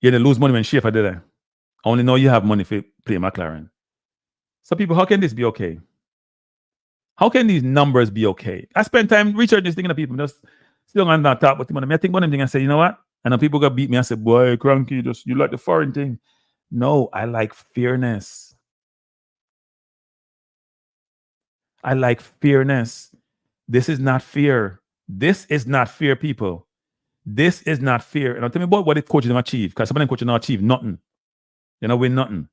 You didn't lose money when Schaefer did it. I only know you have money for play McClaren. So people, how can this be okay? How can these numbers be okay? I spent time researching this thing to people. Just still on that talk, but I think one of them and say, you know what? And then people got beat me and say, boy, cranky, just you like the foreign thing. No, I like fairness. I like fairness. This is not fair. This is not fair, people. This is not fair. And I'll tell me about what the coaches have achieved, because some of them coaches don't achieve nothing. They don't win nothing.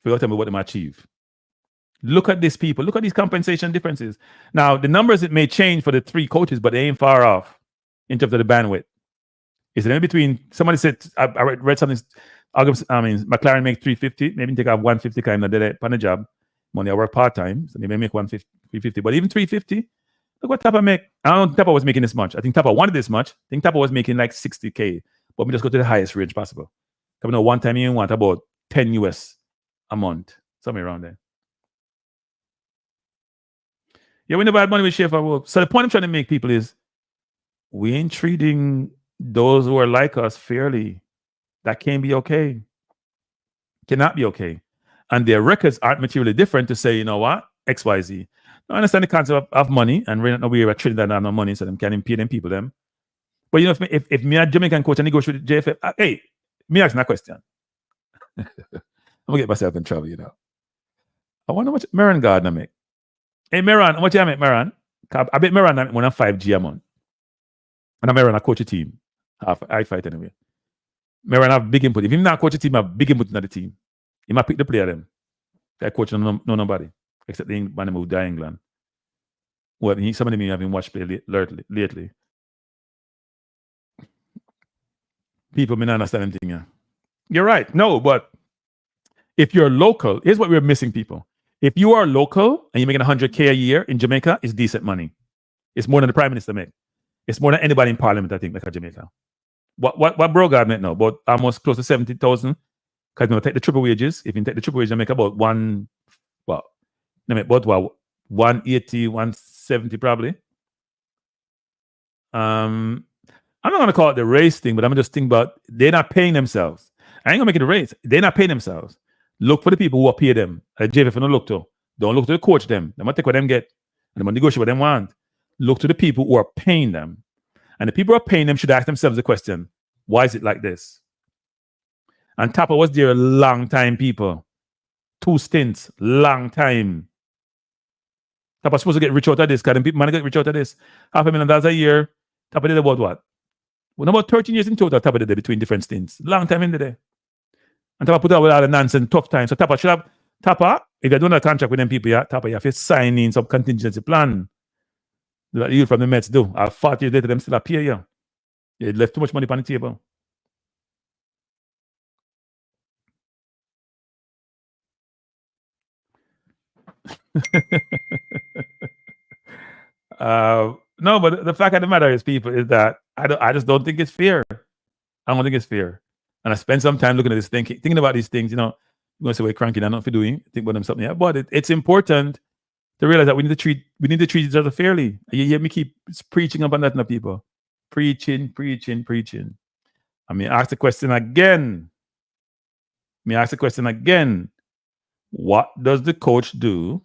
Forgot tell me what they achieve. Look at these people. Look at these compensation differences. Now, the numbers it may change for the 3 coaches, but they ain't far off in terms of the bandwidth. Is it in between? Somebody said, I read something. McClaren make 350. Maybe take off 150 kind of did it on the job. Money I work part time, so maybe make 350. But even 350, look what Theodore make. I don't think Theodore was making this much. I think Theodore wanted this much. I think Theodore was making like 60K. But we just go to the highest range possible. Because one time you want about 10 US a month, somewhere around there. Yeah, we never had money with Schaefer. So the point I'm trying to make, people, is we ain't treating those who are like us fairly. That can't be okay. Cannot be okay. And their records aren't materially different to say, you know what, XYZ. I understand the concept of money, and we're not aware of Trinidad and no money, so them can't pay them people them. But you know, if me a Jamaican coach and negotiate with JFF, hey, me asking that question. I'm gonna get myself in trouble, you know. I wonder how much Merron Gordon make. Hey, Merron, how much you make, Merron? I bet Merron make more than 5G a month. And Merron I coach a team. I fight anyway. Merron have big input. If he's not coach a team, I have big input in the team. He might pick the player them. That coach no nobody. Except the man moved to England. Well, some of them have been watched play lately. People may not understand anything. Yeah. You're right. No, but if you're local, here's what we're missing, people. If you are local and you're making 100K a year in Jamaica, it's decent money. It's more than the Prime Minister make. It's more than anybody in Parliament, I think, like Jamaica. What Brogard make now? About almost close to 70,000. Because you take the triple wages. If you take the triple wages, you make about 180, 170 probably. I'm not going to call it the race thing, but I'm just thinking about they're not paying themselves. I ain't going to make it a race. They're not paying themselves. Look for the people who are paying them. JFF don't look to. Don't look to the coach them. They might take what them get. And they might negotiate what them want. Look to the people who are paying them. And the people who are paying them should ask themselves the question, why is it like this? And Theodore was there a long time, people. 2 stints, long time. Theodore's supposed to get rich out of this, because people might get rich out of this. $500,000 a year. Theodore did about what? Well, about 13 years in total, Theodore did between different stints. Long time in the day. And Theodore put out with all the nonsense, tough time. So Theodore should have, if you're doing a contract with them people, Theodore, you have to sign in some contingency plan. That you from the Mets do. 40 years later, them still appear, yeah. They left too much money on the table. No, but the fact of the matter is, people, is that I just don't think it's fair. I don't think it's fair. And I spend some time looking at this, thinking about these things. You know, you're going to say, we're cranky, I'm not for doing, think about them something. Yeah, but it's important to realize that we need to treat each other fairly. You hear me keep preaching about that to people. Preaching. I mean, ask the question again. What does the coach do,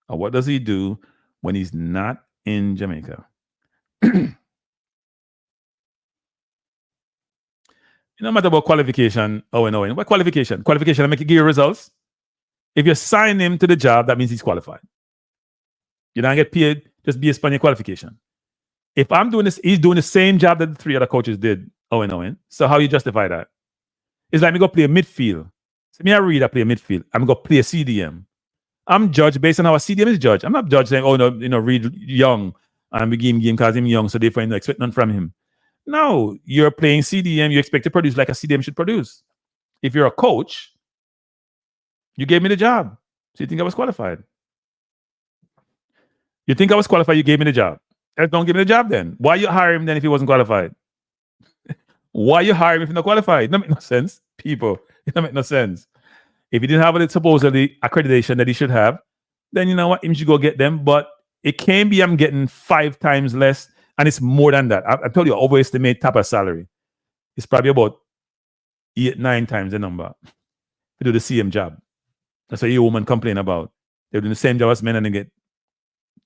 or what does he do when he's not in Jamaica? No matter about qualification, Owen. What qualification? Qualification, I make you give you results. If you sign him to the job, that means he's qualified. You don't get paid just based on your qualification. If I'm doing this, he's doing the same job that the three other coaches did, Owen. So how you justify that? It's like me go play a midfield. So me I read I play a midfield. I'm going to play a CDM. I'm judged based on how a CDM is judged. I'm not judged saying, Reed young and we give him game because him young, so therefore you expect none from him. No, you're playing CDM, you expect to produce like a CDM should produce. If you're a coach, you gave me the job. So you think I was qualified? You think I was qualified, you gave me the job. Don't give me the job then. Why you hire him then if he wasn't qualified? Why you hire him if he's not qualified? It don't make no sense, people. It don't make no sense. If he didn't have the supposedly accreditation that he should have, then you know what? He should go get them. But it can be I'm getting 5 times less, and it's more than that. I told you, I overestimate Tapa's salary. It's probably about 8-9 times the number to do the same job. That's what your woman complain about. They're doing the same job as men and they get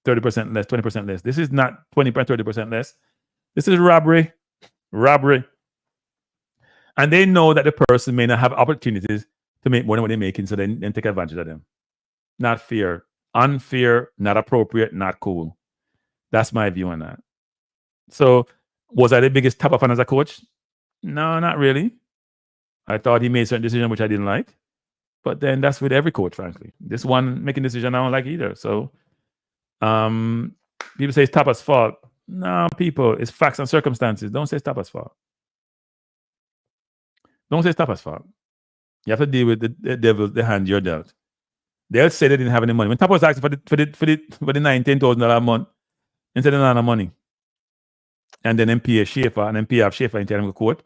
30% less, 20% less. This is not 20%, 30% less. This is robbery. And they know that the person may not have opportunities to make more than what they're making, so then take advantage of them. Not fair. Unfair, not appropriate, not cool. That's my view on that. So, was I the biggest Tapa fan as a coach? No, not really. I thought he made certain decisions which I didn't like. But then that's with every coach, frankly. This one making decision I don't like either. So, people say it's Tapa's fault. No, people, it's facts and circumstances. Don't say it's Tapa's fault. Don't say it's Tapa's fault. You have to deal with the devil, the hand you're dealt. They'll say they didn't have any money. When Tapa was asking for the $19,000 a month, instead of none of money. And then pay Schaefer, and then pay off Schaefer and tell him to court.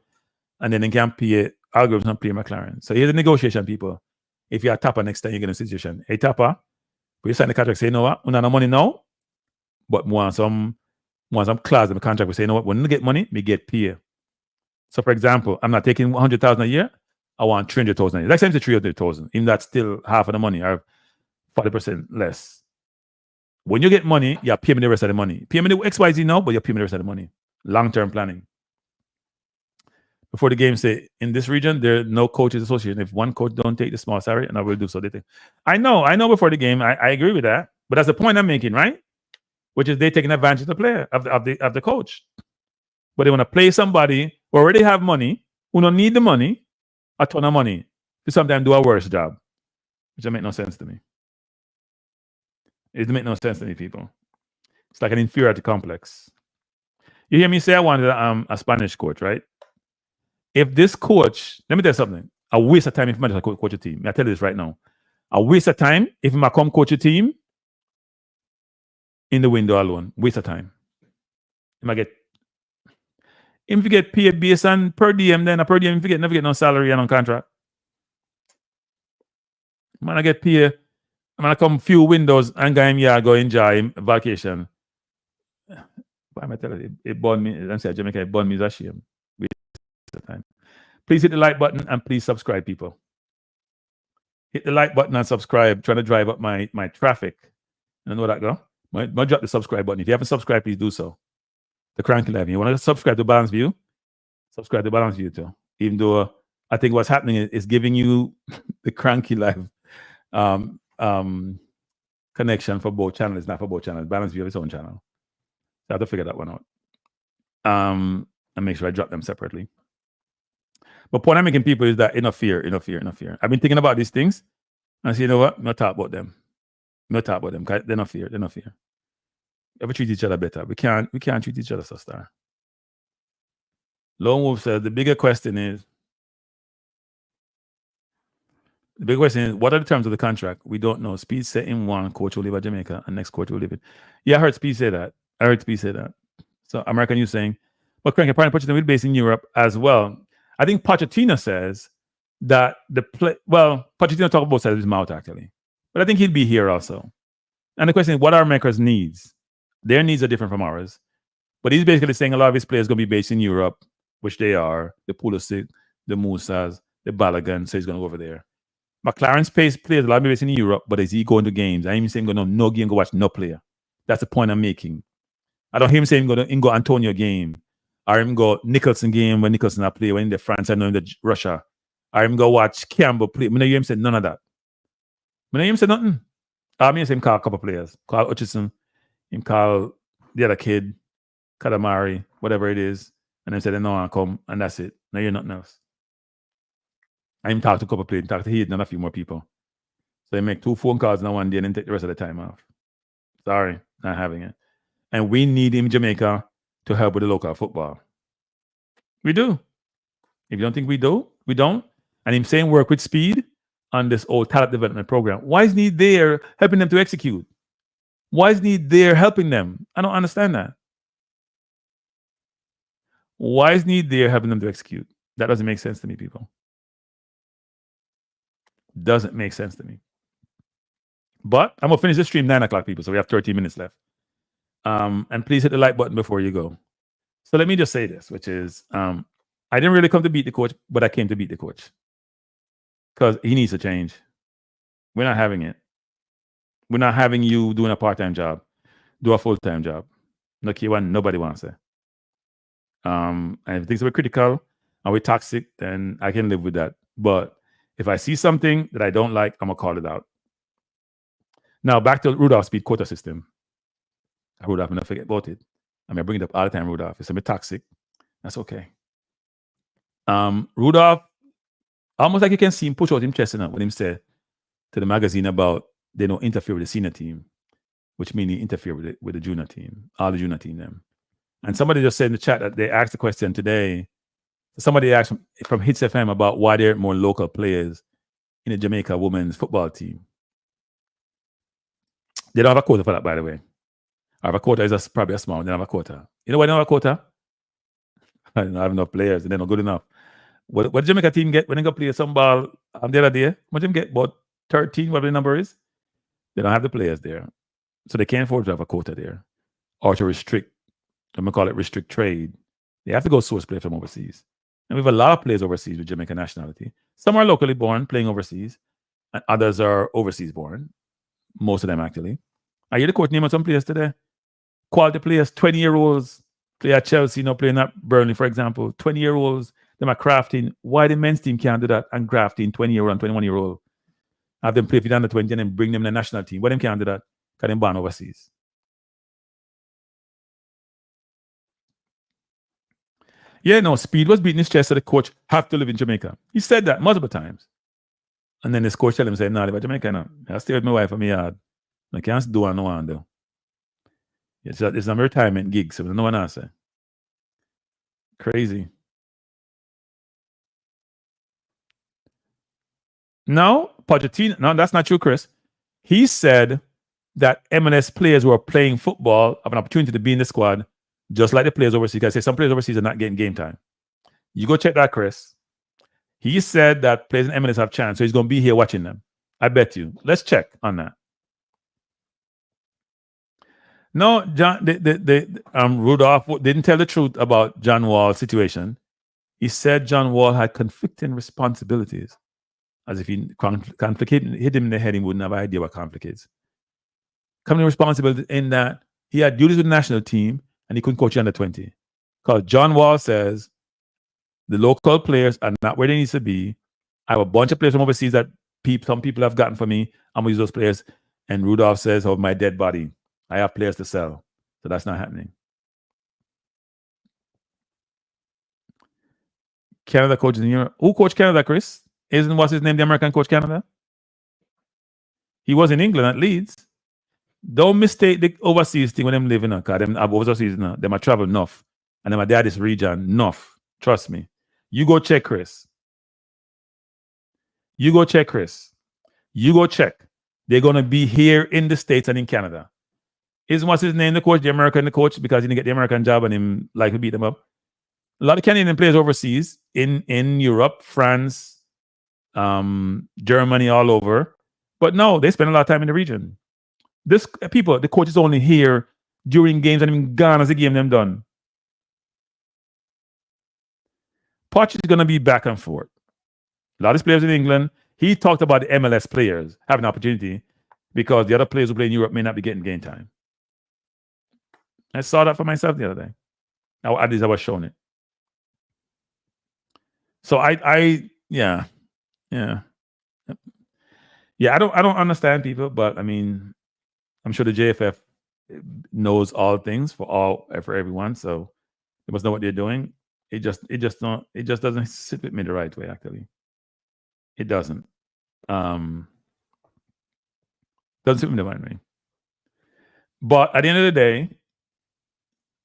And then they can pay Halgrimsson and pay McClaren. So here's the negotiation, people. If you're a Tapa next time, you get in a situation. Hey, Tapa, we sign the contract, say, you know what? We don't have money now, but want some clause in the contract. We say, you know what? When we get money, we get pay. So, for example, I'm not taking 100,000 a year. I want 300,000 a year. Next time it's 300,000. Even that's still half of the money or 40% less. When you get money, you pay me the rest of the money. Pay me the XYZ now, but you pay me the rest of the money. Long-term planning. Before the game say, in this region, there are no coaches association. If one coach don't take the small salary, and I will do so. I know before the game, I agree with that. But that's the point I'm making, right? Which is they taking advantage of the player, of the coach. But they want to play somebody who already have money, who don't need the money, a ton of money, to sometimes do a worse job. Which doesn't make no sense to me. It doesn't make no sense to me, people. It's like an inferiority complex. You hear me say I wanted a Spanish coach, right? If this coach, let me tell you something, a waste of time if I just coach a team. I tell you this right now. A waste of time if I come coach a team in the window alone. Waste of time. If you get paid based on per diem, then a per diem, if you never get no salary and on contract. Man, I get paid. I'm gonna come few windows and go enjoy vacation. Why am I telling you? It burned me. I'm saying Jamaica, it burned me as a shame. Waste of time. Please hit the like button and please subscribe, people. Hit the like button and subscribe. Trying to drive up my traffic. You know that go? Might drop the subscribe button. If you haven't subscribed, please do so. The Cranky Live. You want to subscribe to Balance View? Subscribe to Balance View too. Even though I think what's happening is giving you the Cranky Live connection for both channels, not for both channels. Balance View has its own channel. So I have to figure that one out. And make sure I drop them separately. But point I'm making, people, is that enough fear. I've been thinking about these things and I say, you know what? I'm not talk about them. They're not fear. Ever treat each other better. We can't treat each other so star. Lone Wolf says the bigger question is, The big question is, what are the terms of the contract? We don't know. Speed said in one, coach will leave at Jamaica, and next coach will leave it. Yeah, I heard Speed say that. So American News saying, but Cranky apparently Pochettino will be based in Europe as well. I think Pochettino says that Pochettino talk both sides of his mouth actually, but I think he'll be here also. And the question is, what are America's needs? Their needs are different from ours, but he's basically saying a lot of his players are going to be based in Europe, which they are. The Pulisic, the Musas, the Balogun, so he's going to go over there. McClaren's plays a lot of based in Europe, but is he going to games? I ain't saying go no game, go watch no player. That's the point I'm making. I don't hear him saying go Antonio game. Or him go Nicholson game when Nicholson a play when in the France, I know in the Russia. Or him go watch Campbell play. I don't hear him say none of that. I don't hear him say nothing. I mean, him call a couple of players. Call Hutchison, him call the other kid, Katamari, whatever it is. And then say they know I come, and that's it. Now you're nothing else. I even talk to a couple of players, talk to Hayden and a few more people. So they make 2 phone calls in one day and then take the rest of the time off. Sorry, not having it. And we need him in Jamaica to help with the local football. We do. If you don't think we do, we don't. And him saying work with Speed on this old talent development program. Why isn't he there helping them to execute? Why isn't he there helping them? I don't understand that. Why isn't he there helping them to execute? That doesn't make sense to me, people. Doesn't make sense to me. But I'm going to finish the stream 9 o'clock, people. So we have 13 minutes left. And please hit the like button before you go. So let me just say this, which is I didn't really come to beat the coach, but I came to beat the coach. Because he needs to change. We're not having it. We're not having you doing a part-time job. Do a full-time job. Nobody wants it. And if things are critical and we're toxic, then I can live with that. But if I see something that I don't like, I'm going to call it out. Now, back to Rudolph's speed quota system. Rudolph, I'm not forget about it. I mean, I bring it up all the time, Rudolph. It's a bit toxic. That's okay. Rudolph, almost like you can see him push out him chest when him said to the magazine about they don't interfere with the senior team, which means he interfere with the junior team, all the junior team them. And somebody just said in the chat that they asked the question today. Somebody asked from Hits FM about why there are more local players in the Jamaica women's football team. They don't have a quota for that, by the way. Our quota is probably a small. They don't have a quota. You know why they don't have a quota? I don't have enough players. They're not good enough. What the Jamaica team get when they go play some ball the other day? What them get? About 13, whatever the number is. They don't have the players there. So they can't afford to have a quota there. Or to restrict, I'm going to call it restrict trade. They have to go source players from overseas. And we have a lot of players overseas with Jamaican nationality. Some are locally born, playing overseas, and others are overseas born. Most of them, actually. I hear the coach name of some players today. Quality players, 20-year-olds, play at Chelsea, playing at Burnley, for example. 20-year-olds, them are crafting. Why the men's team can't do that and crafting 20-year-old and 21-year-old? Have them play for the under 20 and then bring them in the national team. Why them can't do that? Because them born overseas. Yeah, no, Speed was beating his chest so the coach have to live in Jamaica. He said that multiple times. And then this coach tell him, say, no, live in Jamaica now. I stay with my wife and my yard. I can't do what I want to do. It's a retirement gig, so no one else say. Crazy. No, Pochettino, no, that's not true, Chris. He said that MLS players who are playing football have an opportunity to be in the squad, just like the players overseas. I say some players overseas are not getting game time. You go check that, Chris. He said that players in MLS have chance, so he's going to be here watching them. I bet you. Let's check on that. No, John, Rudolph didn't tell the truth about John Wall's situation. He said John Wall had conflicting responsibilities. As if he hit him in the head, he wouldn't have an idea what conflict is. Coming responsibility in that he had duties with the national team and he couldn't coach under 20. Because John Wall says the local players are not where they need to be. I have a bunch of players from overseas that some people have gotten for me. I'm going to use those players. And Rudolph says, oh, my dead body. I have players to sell. So that's not happening. Canada coaches in Europe. Who coached Canada, Chris? What's his name, the American coach Canada? He was in England at Leeds. Don't mistake the overseas thing when them living in because them overseas now. Them are travel enough. And them are there this region enough. Trust me. You go check, Chris. You go check, Chris. You go check. They're going to be here in the States and in Canada. What's his name, the coach, the American coach, because he didn't get the American job and him like to beat them up. A lot of Canadian players overseas, in Europe, France, Germany, all over. But no, they spend a lot of time in the region. The coach is only here during games and even gone as the game them done. Poch is going to be back and forth. A lot of players in England. He talked about the MLS players having an opportunity because the other players who play in Europe may not be getting game time. I saw that for myself the other day. At least I was shown it. So yeah. I don't understand people, but I mean, I'm sure the JFF knows all things for everyone, so they must know what they're doing. It just doesn't sit with me the right way, actually. It doesn't. Doesn't sit with me the right way. But at the end of the day,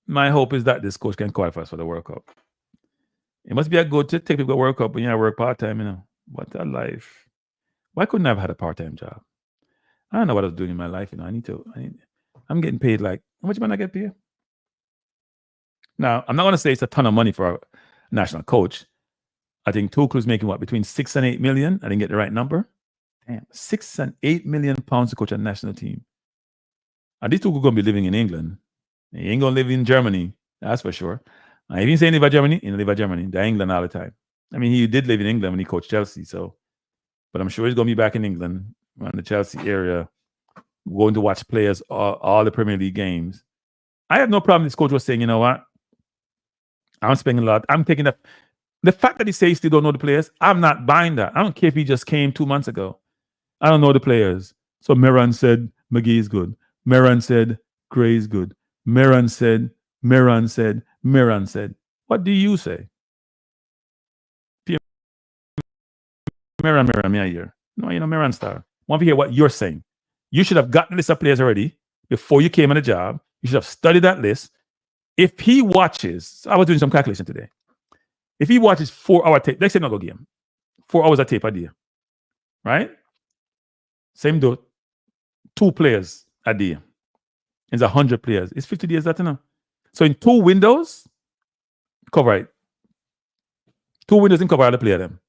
my hope is that this coach can qualify us for the World Cup. It must be a good to take people to the World Cup when you work part-time, you know. What a life. Why couldn't I have had a part-time job? I don't know what I was doing in my life, you know. I'm getting paid like, how much money I get paid? Now, I'm not going to say it's a ton of money for a national coach. I think Tuchel's making between 6 and 8 million. I didn't get the right number. Damn, 6 and 8 million pounds to coach a national team. And these Tuchel going to be living in England. He ain't going to live in Germany, that's for sure. And if you say live in Germany, he live in Germany. They're England all the time. I mean, he did live in England when he coached Chelsea, but I'm sure he's going to be back in England, around the Chelsea area, going to watch players all the Premier League games. I have no problem. This coach was saying, you know what? I'm spending a lot. I'm taking the fact that he says he still don't know the players, I'm not buying that. I don't care if he just came 2 months ago. I don't know the players. So Merron said McGee is good. Merron said Gray is good. Merron said. What do you say? Merron, me a year. No, you know, Merron star. Want to hear what you're saying. You should have gotten a list of players already before you came on the job. You should have studied that list. If he watches, I was doing some calculation today. If he watches 4-hour tape, let's say not go game, 4 hours of tape a day, right? Same though, 2 players a day. It's 100 players. It's 50 days, that, you know. So in 2 windows, cover it. 2 windows and cover all the player them.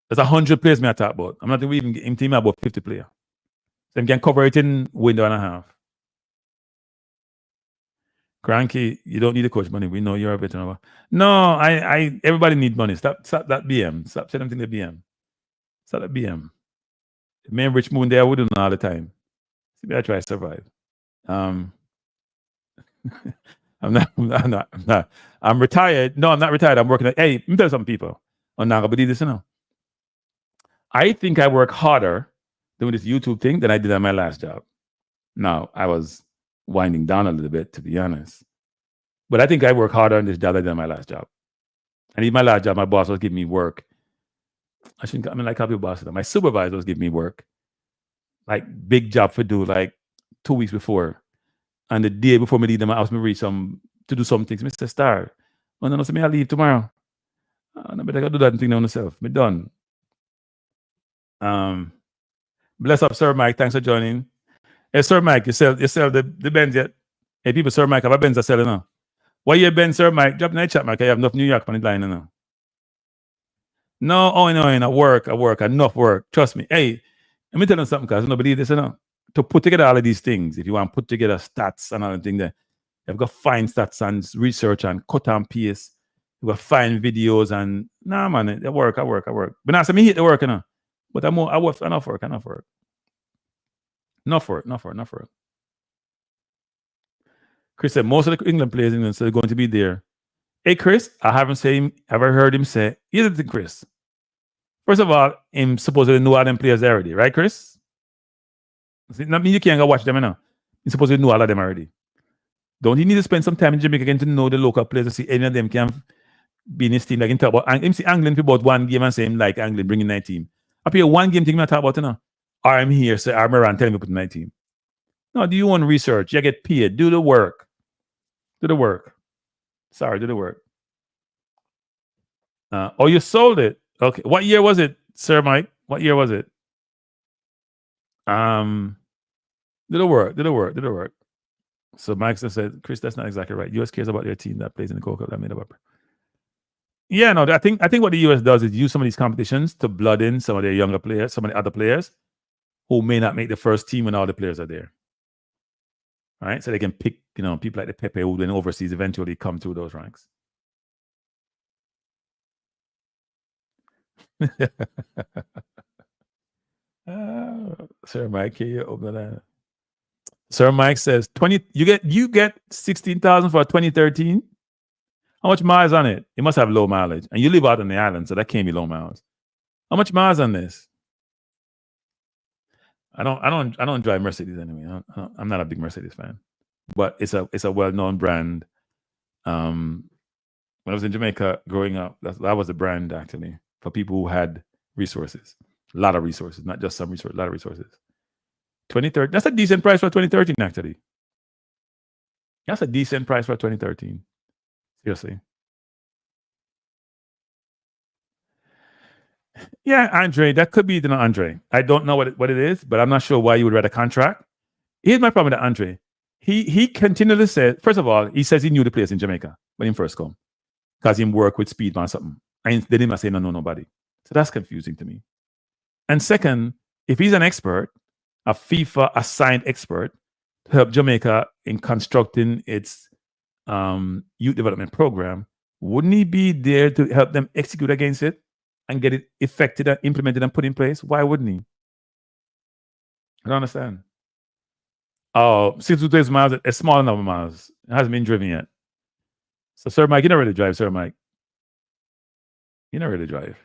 There's 100 players I talk about. I'm not even in team about 50 players. So I can cover it in window and a half. Cranky, you don't need a coach money. We know you're a veteran. No, everybody needs money. Stop that BM. Stop saying anything to BM. Stop that BM. Me and Rich Moon there, we do it all the time. See, I try to survive. I'm not. I'm retired. No, I'm not retired. I'm working. Hey, let me tell you something, people. I'm not gonna believe this, you know. I think I work harder doing this YouTube thing than I did at my last job. Now, I was winding down a little bit, to be honest. But I think I work harder on this job than I did at my last job. And in my last job, my boss was giving me work. Like how people boss them. My supervisor was giving me work. Like big job for do, like 2 weeks before. And the day before me leave them, I asked me to do some things. Mr. Star, no, so me I leave tomorrow. I better go do that thing on myself. Me done. Bless up, Sir Mike. Thanks for joining. Hey, Sir Mike, you sell the Benz yet? Hey, people, Sir Mike, have a Benz to sell now. Why you Benz, Sir Mike? Drop in the chat, Mike. I have enough New York on the line now. No, I work, enough work. Trust me. Hey, let me tell you something, because I don't believe this, you know. To put together all of these things, if you want to put together stats and all the things there, you've got to find stats and research and cut and paste. You've got to find videos and, nah, man, I work. But now, so me hate the work, you know. But I work, enough work. Chris said most of the England players in England are going to be there. Hey, Chris, I haven't ever heard him say, here's the thing, Chris. First of all, him supposedly know all them players already, right, Chris? That means you can't go watch them, you know. He supposedly know all of them already. Don't he need to spend some time in Jamaica again to know the local players to see any of them can be in his team? Like, in talk about, him see angling for about one game and say him like angling, bringing 9 team. I play one game thing I talk about, you know. Or I'm here, so I'm around telling me to put 9 team. No, do you want research? You get paid. Do the work. Sorry, do the work. Oh, you sold it. Okay. What year was it, Sir Mike? What year was it? Did it work? So Mike said, Chris, that's not exactly right. US cares about their team that plays in the Gold Cup that made up. Yeah, no, I think what the US does is use some of these competitions to blood in some of their younger players, some of the other players who may not make the first team when all the players are there. Right? So they can pick, people like the Pepe who then overseas eventually come through those ranks. Sir Mike, can you open that? Sir Mike says 20. You get 16,000 for 2013. How much miles on it? It must have low mileage, and you live out on the island, so that can't be low miles. How much miles on this? I don't drive Mercedes anyway. I'm not a big Mercedes fan, but it's a well-known brand. When I was in Jamaica growing up, that was the brand actually for people who had resources, a lot of resources, not just some resources, a lot of resources. 2013. That's a decent price for 2013. Actually, that's a decent price for 2013. Seriously. Yeah, Andre, that could be Andre. I don't know what it is, but I'm not sure why you would write a contract. Here's my problem with Andre. He continually said, first of all, he says he knew the players in Jamaica when he first come, because he worked with Speedman or something. And they didn't say no, nobody. So that's confusing to me. And second, if he's an expert, a FIFA assigned expert to help Jamaica in constructing its youth development program, wouldn't he be there to help them execute against it and get it effected and implemented and put in place? Why wouldn't he? I don't understand. Oh, 62 miles, a small number of miles. It hasn't been driven yet. So, Sir Mike, you don't really drive, Sir Mike. You don't really drive.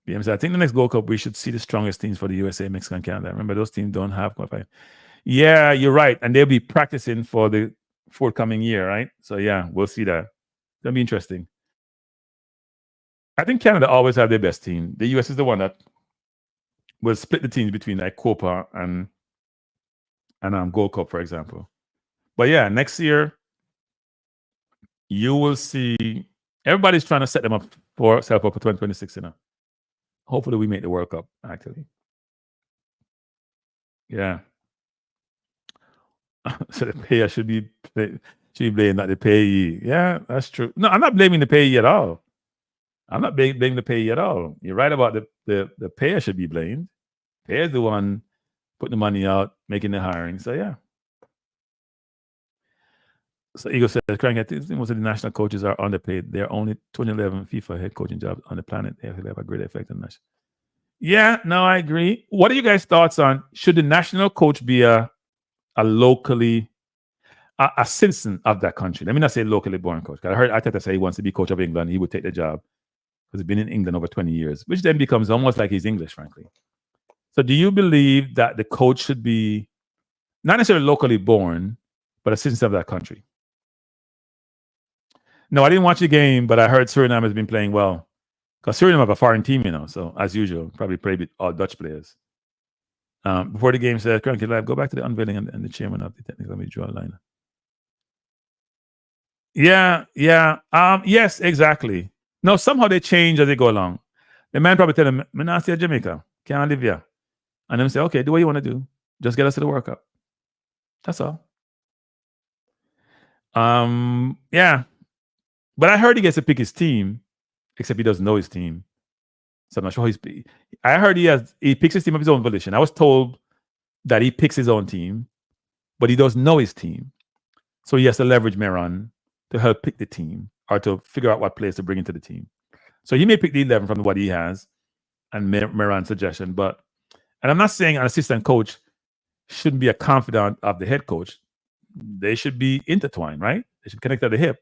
BM said, I think the next Gold Cup, we should see the strongest teams for the USA, Mexico, and Canada. Remember, those teams don't have qualified. Yeah, you're right. And they'll be practicing for the forthcoming year, right? So, yeah, we'll see that. That'll be interesting. I think Canada always have their best team. The US is the one that will split the teams between like Copa and Gold Cup, for example. But yeah, next year, you will see everybody's trying to set up for 2026, Hopefully we make the World Cup, actually. Yeah. So the payer should be blamed, not the payee. Yeah, that's true. No, I'm not blaming the payee at all. I'm not blaming the payee at all. You're right about the payer should be blamed. Payer's the one putting the money out, making the hiring. So yeah. So Eagle says, Crank, I think most of the national coaches are underpaid. There are only 2011 FIFA head coaching jobs on the planet. They have a great effect on national. Yeah, no, I agree. What are you guys' thoughts on, should the national coach be a locally, a citizen of that country? Let me not say locally born coach. I heard Arteta say he wants to be coach of England. He would take the job because he's been in England over 20 years, which then becomes almost like he's English, frankly. So do you believe that the coach should be not necessarily locally born, but a citizen of that country? No, I didn't watch the game, but I heard Suriname has been playing well. Because Suriname have a foreign team, so as usual, probably play with all Dutch players. Before the game says, Cranky Live, go back to the unveiling and the chairman of the technical draw line. Yeah. Yes, exactly. No, somehow they change as they go along. The man probably tell them, I'm not stay at Jamaica, can't live here. And then say, okay, do what you want to do. Just get us to the World Cup. That's all. Yeah. But I heard he gets to pick his team, except he doesn't know his team. So I'm not sure I heard he picks his team of his own volition. I was told that he picks his own team, but he doesn't know his team. So he has to leverage Merron to help pick the team or to figure out what players to bring into the team. So he may pick the 11 from what he has and Merron's suggestion. And I'm not saying an assistant coach shouldn't be a confidant of the head coach. They should be intertwined, right? They should connect at the hip.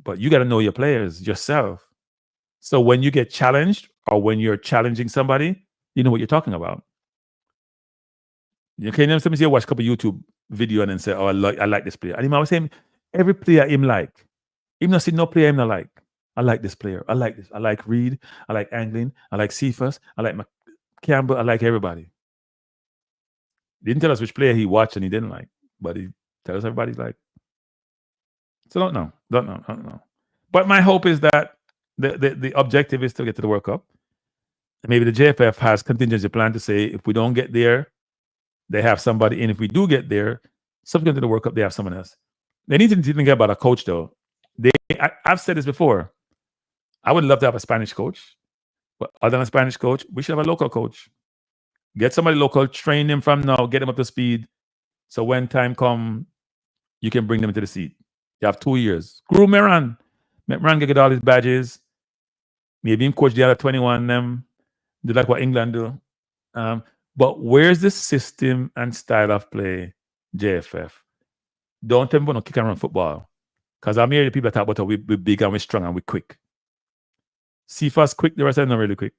But you got to know your players yourself. So when you get challenged or when you're challenging somebody, you know what you're talking about. You can sometimes you watch a couple YouTube video and then say, oh, I like this player. And him always saying, every player him like. Him not see no player him not like. I like this player. I like this. I like Reed. I like Anglin. I like Cephas. I like Campbell. I like everybody. He didn't tell us which player he watched and he didn't like. But he tells us everybody's like. So don't know. But my hope is that the objective is to get to the World Cup. Maybe the JFF has contingency plan to say if we don't get there, they have somebody. And if we do get there, subsequent to the World Cup, they have someone else. They need to think about a coach, though. I've said this before. I would love to have a Spanish coach. But other than a Spanish coach, we should have a local coach. Get somebody local, train them from now, get them up to speed. So when time comes, you can bring them into the seat. You have 2 years. Screw Merron. Merron can get all his badges. Maybe him coach the other 21 them. Do like what England do. But where's the system and style of play, JFF? Don't tell me about no kick and run football. Because I'm hearing the people that talk about how we're big and we're strong and we're quick. CFA's quick, the rest of them not really quick.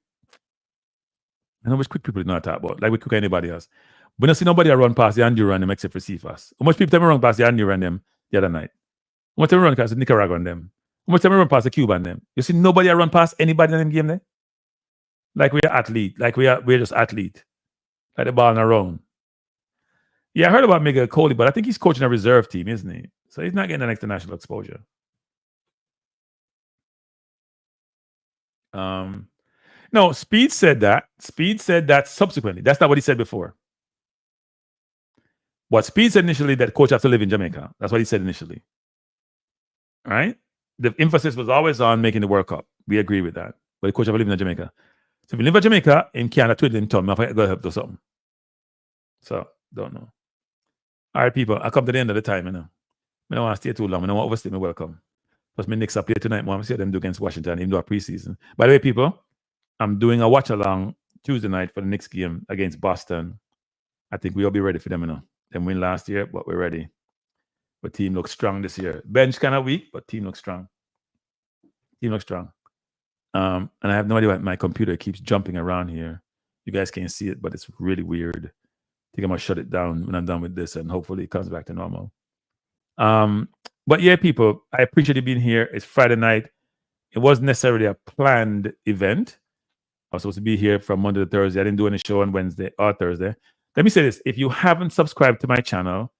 I know which quick people do not talk about, like we quick anybody else. We don't see nobody run past the Andy run them except for CFA's. How much people tell me run past the Andy run them the other night? How much time run past the Nicaragua on them? How much time run past the Cuba on them? You see nobody run past anybody in them game there? Like we're athlete, like we're just athlete. Like the ball in around. Yeah, I heard about Miguel Coley, but I think he's coaching a reserve team, isn't he? So he's not getting an international exposure. No, Speed said that. Speed said that subsequently. That's not what he said before. What Speed said initially, that coach has to live in Jamaica. That's what he said initially. All right? The emphasis was always on making the World Cup. We agree with that. But the coach has to live in Jamaica. So if you live in Jamaica, in Canada, Twitter, and Tom, I got to help do something. So, don't know. All right, people, I come to the end of the time, you know. I don't want to stay too long. I don't want to overstay my welcome. Plus, my Knicks up here tonight. I want to see them do against Washington, even though preseason. By the way, people, I'm doing a watch-along Tuesday night for the Knicks game against Boston. I think we'll be ready for them, you know. Them win last year, but we're ready. But team looks strong this year. Bench kind of weak, but team looks strong. Team looks strong. And I have no idea why my computer keeps jumping around here. You guys can't see it, but it's really weird. I think I'm going to shut it down when I'm done with this, and hopefully it comes back to normal. But yeah, people, I appreciate you being here. It's Friday night. It wasn't necessarily a planned event. I was supposed to be here from Monday to Thursday. I didn't do any show on Wednesday or Thursday. Let me say this. If you haven't subscribed to my channel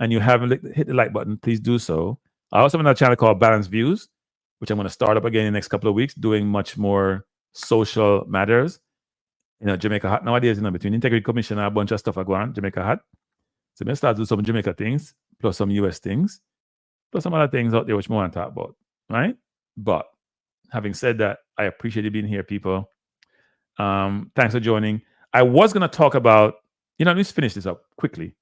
and you haven't hit the like button, please do so. I also have another channel called Balanced Views, which I'm going to start up again in the next couple of weeks, doing much more social matters. You know, Jamaica Hot nowadays, you know, between Integrity Commission and a bunch of stuff I go on, Jamaica Hot. So I'm going to start doing some Jamaica things, plus some US things, plus some other things out there which I want to talk about, right? But having said that, I appreciate you being here, people. Thanks for joining. I was going to talk about, you know, let's finish this up quickly.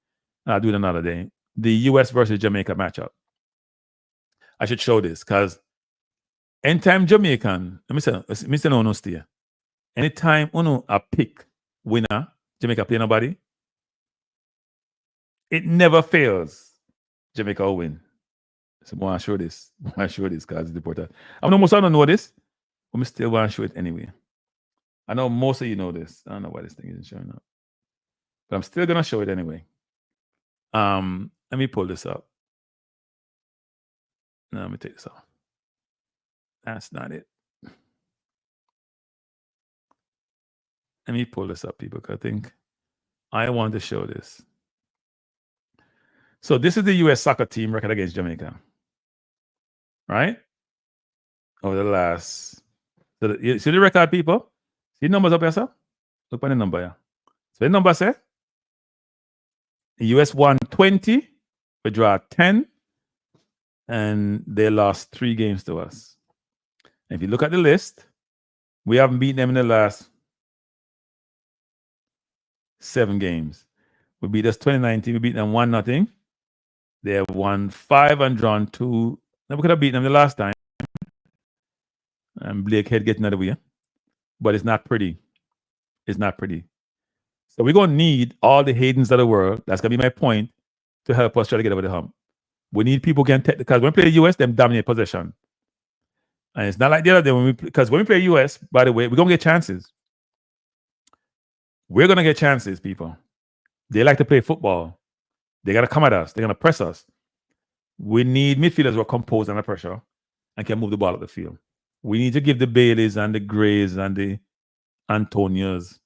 I'll do it another day. The US versus Jamaica matchup. I should show this because anytime Jamaican, let me say no stay. Anytime uno a pick winner, Jamaica play nobody, it never fails. Jamaica will win. So I want to show this. I want to show this because it's important. I know most of you don't know this, but I still want to show it anyway. I know most of you know this. I don't know why this thing isn't showing up. But I'm still going to show it anyway. Let me pull this up. No, let me take this off. That's not it. Let me pull this up, people, because I think I want to show this. So this is the U.S. soccer team record against Jamaica. Right? Over the last... So you see the record, people? See the numbers up here, sir? Look at the number here. So the number says the US won 20, we draw 10, and they lost 3 games to us. And if you look at the list, we haven't beaten them in the last 7 games. We beat us 2019, we beat them 1-0. They have won 5 and drawn 2. Now we could have beaten them the last time. And Blake Head getting out of the way. But it's not pretty. It's not pretty. So we're going to need all the Haydens of the world. That's going to be my point to help us try to get over the hump. We need people who can take because when we play the US, them dominate possession. And it's not like the other day because when we play US, by the way, we're going to get chances. We're going to get chances, people. They like to play football. They got to come at us. They're going to press us. We need midfielders who are composed under pressure and can move the ball up the field. We need to give the Baileys and the Grays and the Antonias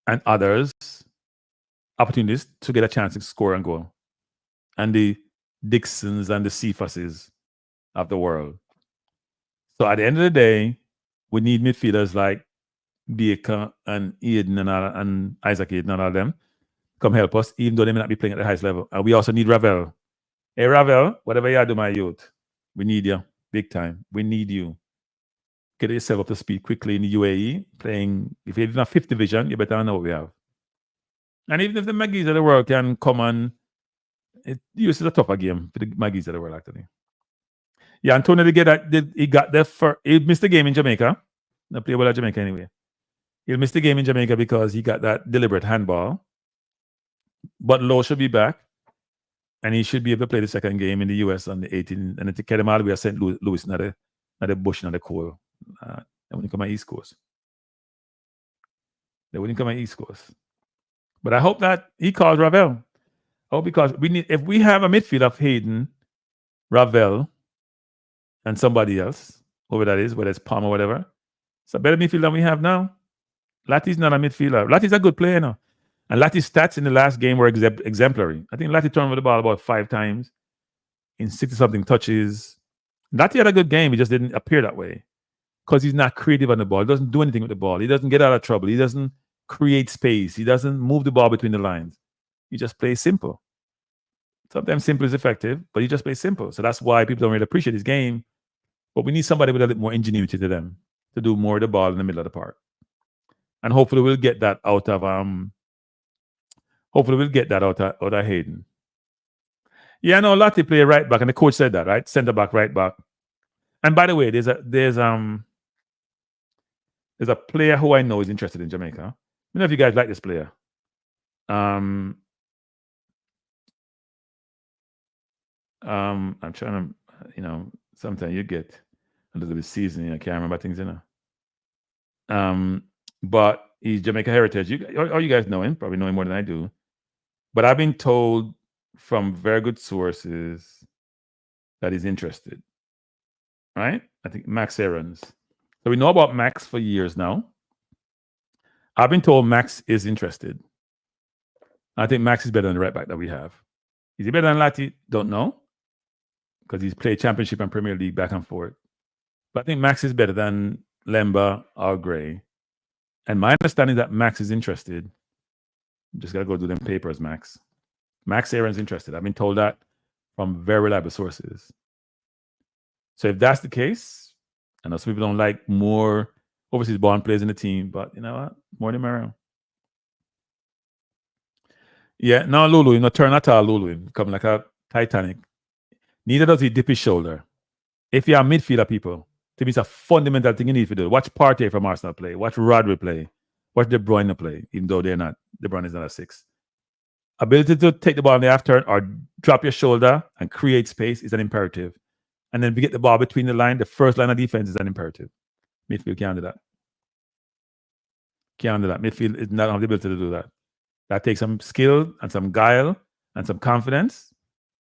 and others opportunities to get a chance to score and goal. And the Dixons and the Cephas's of the world. So at the end of the day, we need midfielders like Baker and Hayden and Isaac Hayden and all them come help us, even though they may not be playing at the highest level. And we also need Ravel. Hey, Ravel, whatever you do, my youth, we need you big time. We need you. Get yourself up to speed quickly in the UAE, playing. If you're in a 5th division, you better know what we have. And even if the Maggies of the world can come on, US is a tougher game for the Maggies of the world, actually. Yeah, Antonio, he got there for, he missed the game in Jamaica. Not play well at Jamaica anyway. He'll miss the game in Jamaica because he got that deliberate handball. But Lowe should be back. And he should be able to play the second game in the US on the 18th. And to get him out of the way, St. Louis, not the bush, not the coal. They wouldn't come on East Coast. They wouldn't come on East Coast. But I hope that he calls Ravel. Oh, because if we have a midfield of Hayden, Ravel, and somebody else, whoever that is, whether it's Palm or whatever, it's a better midfield than we have now. Latty's not a midfielder. Latty's a good player now. And Latty's stats in the last game were exemplary. I think Latty turned over the ball about 5 times in 60-something touches. Latty had a good game. He just didn't appear that way because he's not creative on the ball. He doesn't do anything with the ball. He doesn't get out of trouble. He doesn't create space. He doesn't move the ball between the lines. He just plays simple. Sometimes simple is effective, but he just plays simple. So that's why people don't really appreciate his game. But we need somebody with a little more ingenuity to them to do more of the ball in the middle of the park. And hopefully we'll get that out of Hayden. Yeah, no, Lottie play right back, and the coach said that, right? Center back, right back. And by the way, there's a player who I know is interested in Jamaica. I don't know if you guys like this player. I'm trying to, sometimes you get a little bit seasoning. I can't remember things, But he's Jamaica heritage. You guys know him, probably know him more than I do. But I've been told from very good sources that he's interested. Right? I think Max Aarons. So we know about Max for years now. I've been told Max is interested. I think Max is better than the right back that we have. Is he better than Lati? Don't know. Because he's played Championship and Premier League back and forth. But I think Max is better than Lemba or Gray. And my understanding is that Max is interested. Just got to go do them papers, Max. Max Aaron's interested. I've been told that from very reliable sources. So if that's the case, I know some people don't like more overseas born players in the team, but you know what? More than Merron. Yeah, no, Lulu, turn at all, Lulu. Come like a Titanic. Neither does he dip his shoulder. If you're a midfielder, people, to me, it's a fundamental thing you need to do. Watch Partey from Arsenal play. Watch Rodri play. Watch De Bruyne play, even though they're not. De Bruyne is not a 6. Ability to take the ball in the half turn or drop your shoulder and create space is an imperative. And then if you get the ball between the line, the first line of defense is an imperative. Midfield can't do that. Can't do that. Midfield is not have the ability to do that. That takes some skill and some guile and some confidence.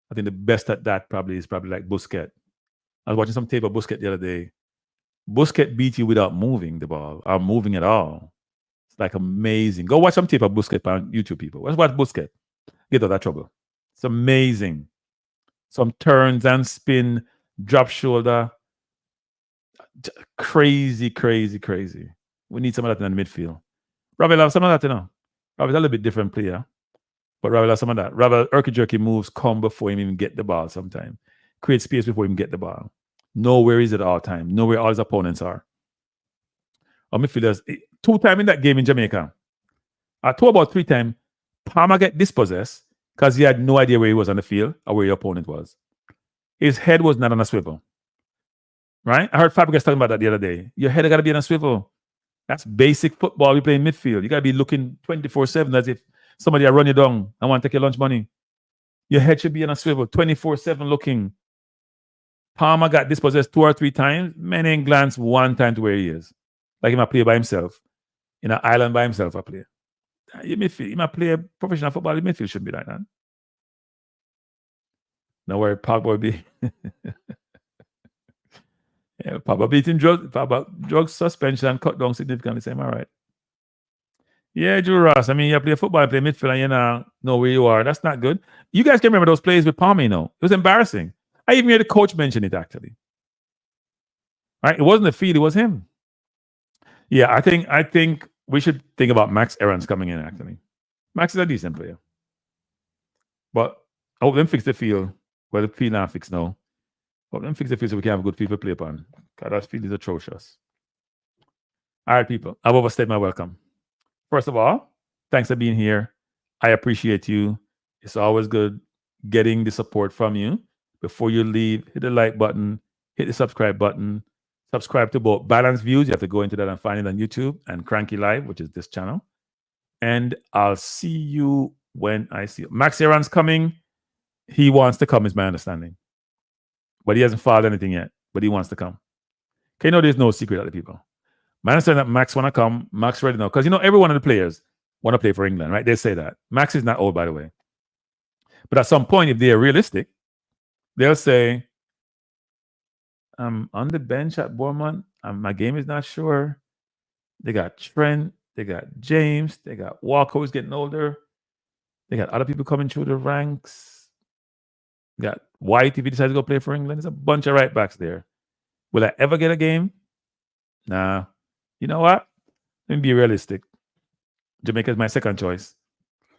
I think the best at that is like Busquets. I was watching some tape of Busquets the other day. Busquets beat you without moving the ball or moving at all. It's like amazing. Go watch some tape of Busquets on YouTube, people. Let's watch Busquets. Get out of that trouble. It's amazing. Some turns and spin, drop shoulder. Crazy, crazy, crazy. We need some of that in the midfield. Ravel have some of that, Ravel's a little bit different player. But Ravel has some of that. Ravel, jerky moves come before him even get the ball sometimes. Create space before him get the ball. Know where he's at all time. Know where all his opponents are. Our midfielders, 2 times in that game in Jamaica, 2 about 3 times, Palmer get dispossessed because he had no idea where he was on the field or where your opponent was. His head was not on a swivel. Right? I heard Fabregas talking about that the other day. Your head got to be on a swivel. That's basic football. We play in midfield. You got to be looking 24/7 as if somebody run you down and want to take your lunch money. Your head should be on a swivel, 24/7 looking. Palmer got dispossessed 2 or 3 times. Man ain't glance 1 time to where he is. Like he might play by himself. In an island by himself, I play. He might play professional football in midfield. Shouldn't be like that. Now where Pogba will be. Yeah, Pogba beating drug suspension cut down significantly. Same, all right. Yeah, Drew Ross. I mean, you play football, you play midfield, and you know where you are. That's not good. You guys can remember those plays with Palmer, It was embarrassing. I even heard the coach mention it, actually. Right? It wasn't the field, it was him. Yeah, I think we should think about Max Aarons coming in, actually. Max is a decent player. But I hope them fix the field. Well, the field now fixed now. Hope them fix the field so we can have a good field to play upon. God, that field is atrocious. All right, people. I've overstayed my welcome. First of all, thanks for being here. I appreciate you. It's always good getting the support from you. Before you leave, hit the like button, hit the subscribe button. Subscribe to both Balanced Views. You have to go into that and find it on YouTube, and Cranky Live, which is this channel. And I'll see you when I see you. Max Aaron's coming. He wants to come, is my understanding. But he hasn't filed anything yet, but he wants to come. Okay, no, there's no secret, other people. My understanding that Max want to come. Max ready now. Because, every one of the players want to play for England, right? They say that. Max is not old, by the way. But at some point, if they are realistic, they'll say, I'm on the bench at Bournemouth. My game is not sure. They got Trent. They got James. They got Walker, who's getting older. They got other people coming through the ranks. They got White, if he decides to go play for England. There's a bunch of right backs there. Will I ever get a game? Nah. You know what? Let me be realistic. Jamaica is my second choice.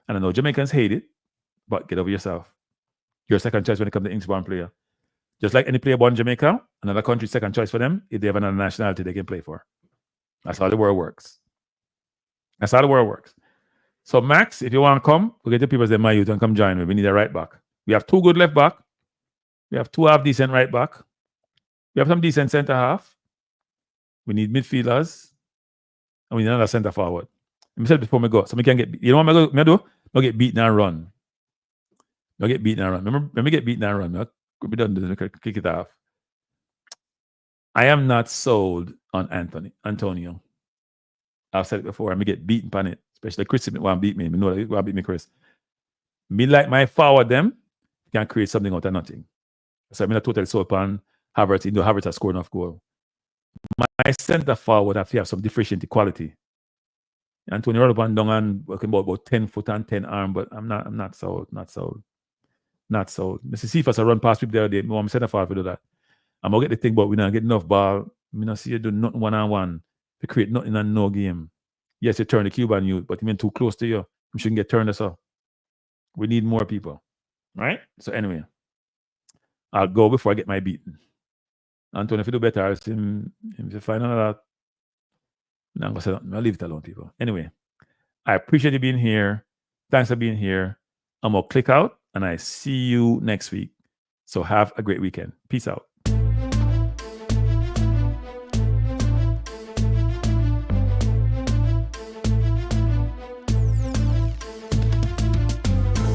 And I know Jamaicans hate it, but get over yourself. Your second choice when it comes to English-born player. Just like any player born in Jamaica, another country's second choice for them if they have another nationality they can play for. That's how the world works. That's how the world works. So, Max, if you want to come, we'll get the people that my youth and come join me. We need a right back. We have 2 good left back. We have 2 half-decent right back. We have some decent centre half. We need midfielders. And we need another centre forward. Let me say it before we go. So we can get, you know what I'm going to do? I'll get beaten and run. I'll get beaten and run. Remember get beaten and run. Could be done to kick it off. I am not sold on Antonio. I've said it before. I'm gonna get beaten on it. Especially Chris want to beat me. I know that want to beat me, Chris. Me like my forward them can create something out of nothing. So I'm not totally sold on Havertz. Havertz has scored enough goal. My centre forward have to have some differentiating quality. Antonio rolled up and down and working about 10 foot and 10 arm, but I'm not sold. Not so. Mr. Schaefer run past people the other day. I'm center forward to do that. I'm going to get the thing, but we don't get enough ball. We don't see you do nothing one-on-one to create nothing in no game. Yes, you turn the cube on you, but you mean too close to you. You shouldn't get turned as well. We need more people. Right? So anyway, I'll go before I get my beating. Antonio, if you do better, I'll see him if you find another. No, I'm going to say nothing. I'll leave it alone, people. Anyway, I appreciate you being here. Thanks for being here. I'm going to click out. And I see you next week. So have a great weekend. Peace out.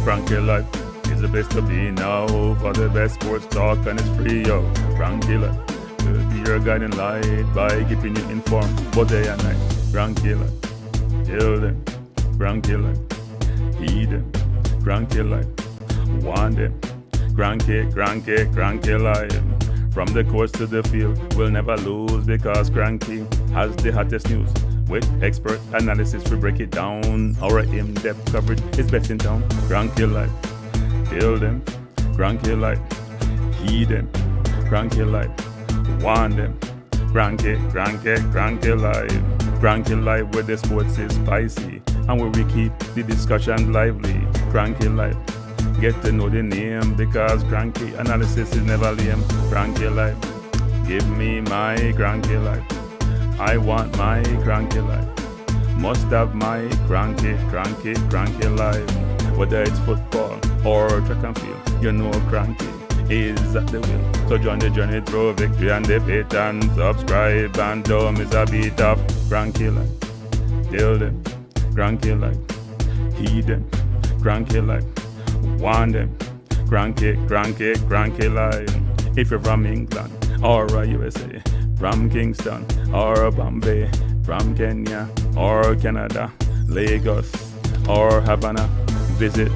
Cranky Life is the best to be now. For the best sports talk and it's free, yo. Cranky Life will be your guiding light by keeping you informed both day and night. Cranky Life, till then. Cranky Life, heed them. Cranky Life. Want them, cranky live. From the coast to the field, we'll never lose because Cranky has the hottest news. With expert analysis, we break it down. Our in-depth coverage is best in town. Cranky live, feel them, cranky live, heed them, cranky live. Want them, cranky live. Cranky live where the sports is spicy and where we keep the discussion lively. Cranky live. Get to know the name because cranky analysis is never lame. Cranky life, give me my cranky life. I want my cranky life. Must have my cranky life. Whether it's football or track and field, cranky is at the wheel. So join the journey through victory and defeat and subscribe and don't miss a beat of cranky life. Tell them, cranky life. Heed them, cranky life. Want them, cranky live. If you're from England or USA, from Kingston or Bombay, from Kenya or Canada, Lagos or Havana, visit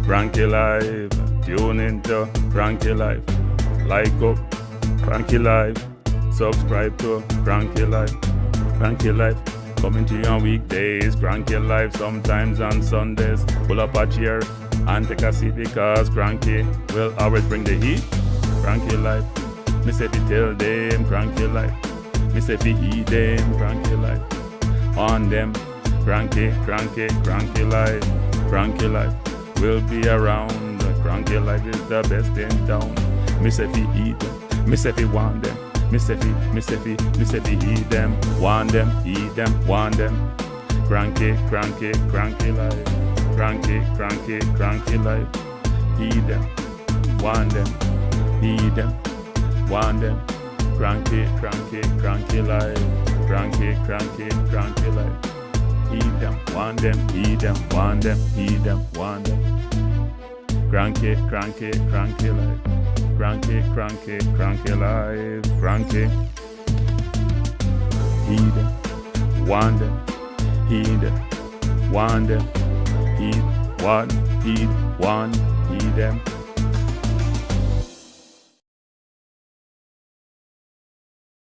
Cranky Live. Tune into Cranky Live. Like up Cranky Live. Subscribe to Cranky Live. Cranky Live. Coming to you on weekdays. Cranky Live sometimes on Sundays. Pull up a chair and take a seat because Cranky will always bring the heat. Cranky Life, Me say fi tell them cranky life. Me say fi eat them cranky life. On them cranky life. Cranky life will be around. Cranky life is the best in town. Me say fi eat them. Me say fi want them. Me say fi eat them. Want them, eat them, want them. Cranky life. Cranky life. Eat them, want them, eat them, want them. Cranky life. Cranky life. Eat them, want them, eat them, want them, eat them, want them. Cranky life. Cranky life. Cranky. Eat them, want them, eat them, want them. Eat, want, eat, want, eat them.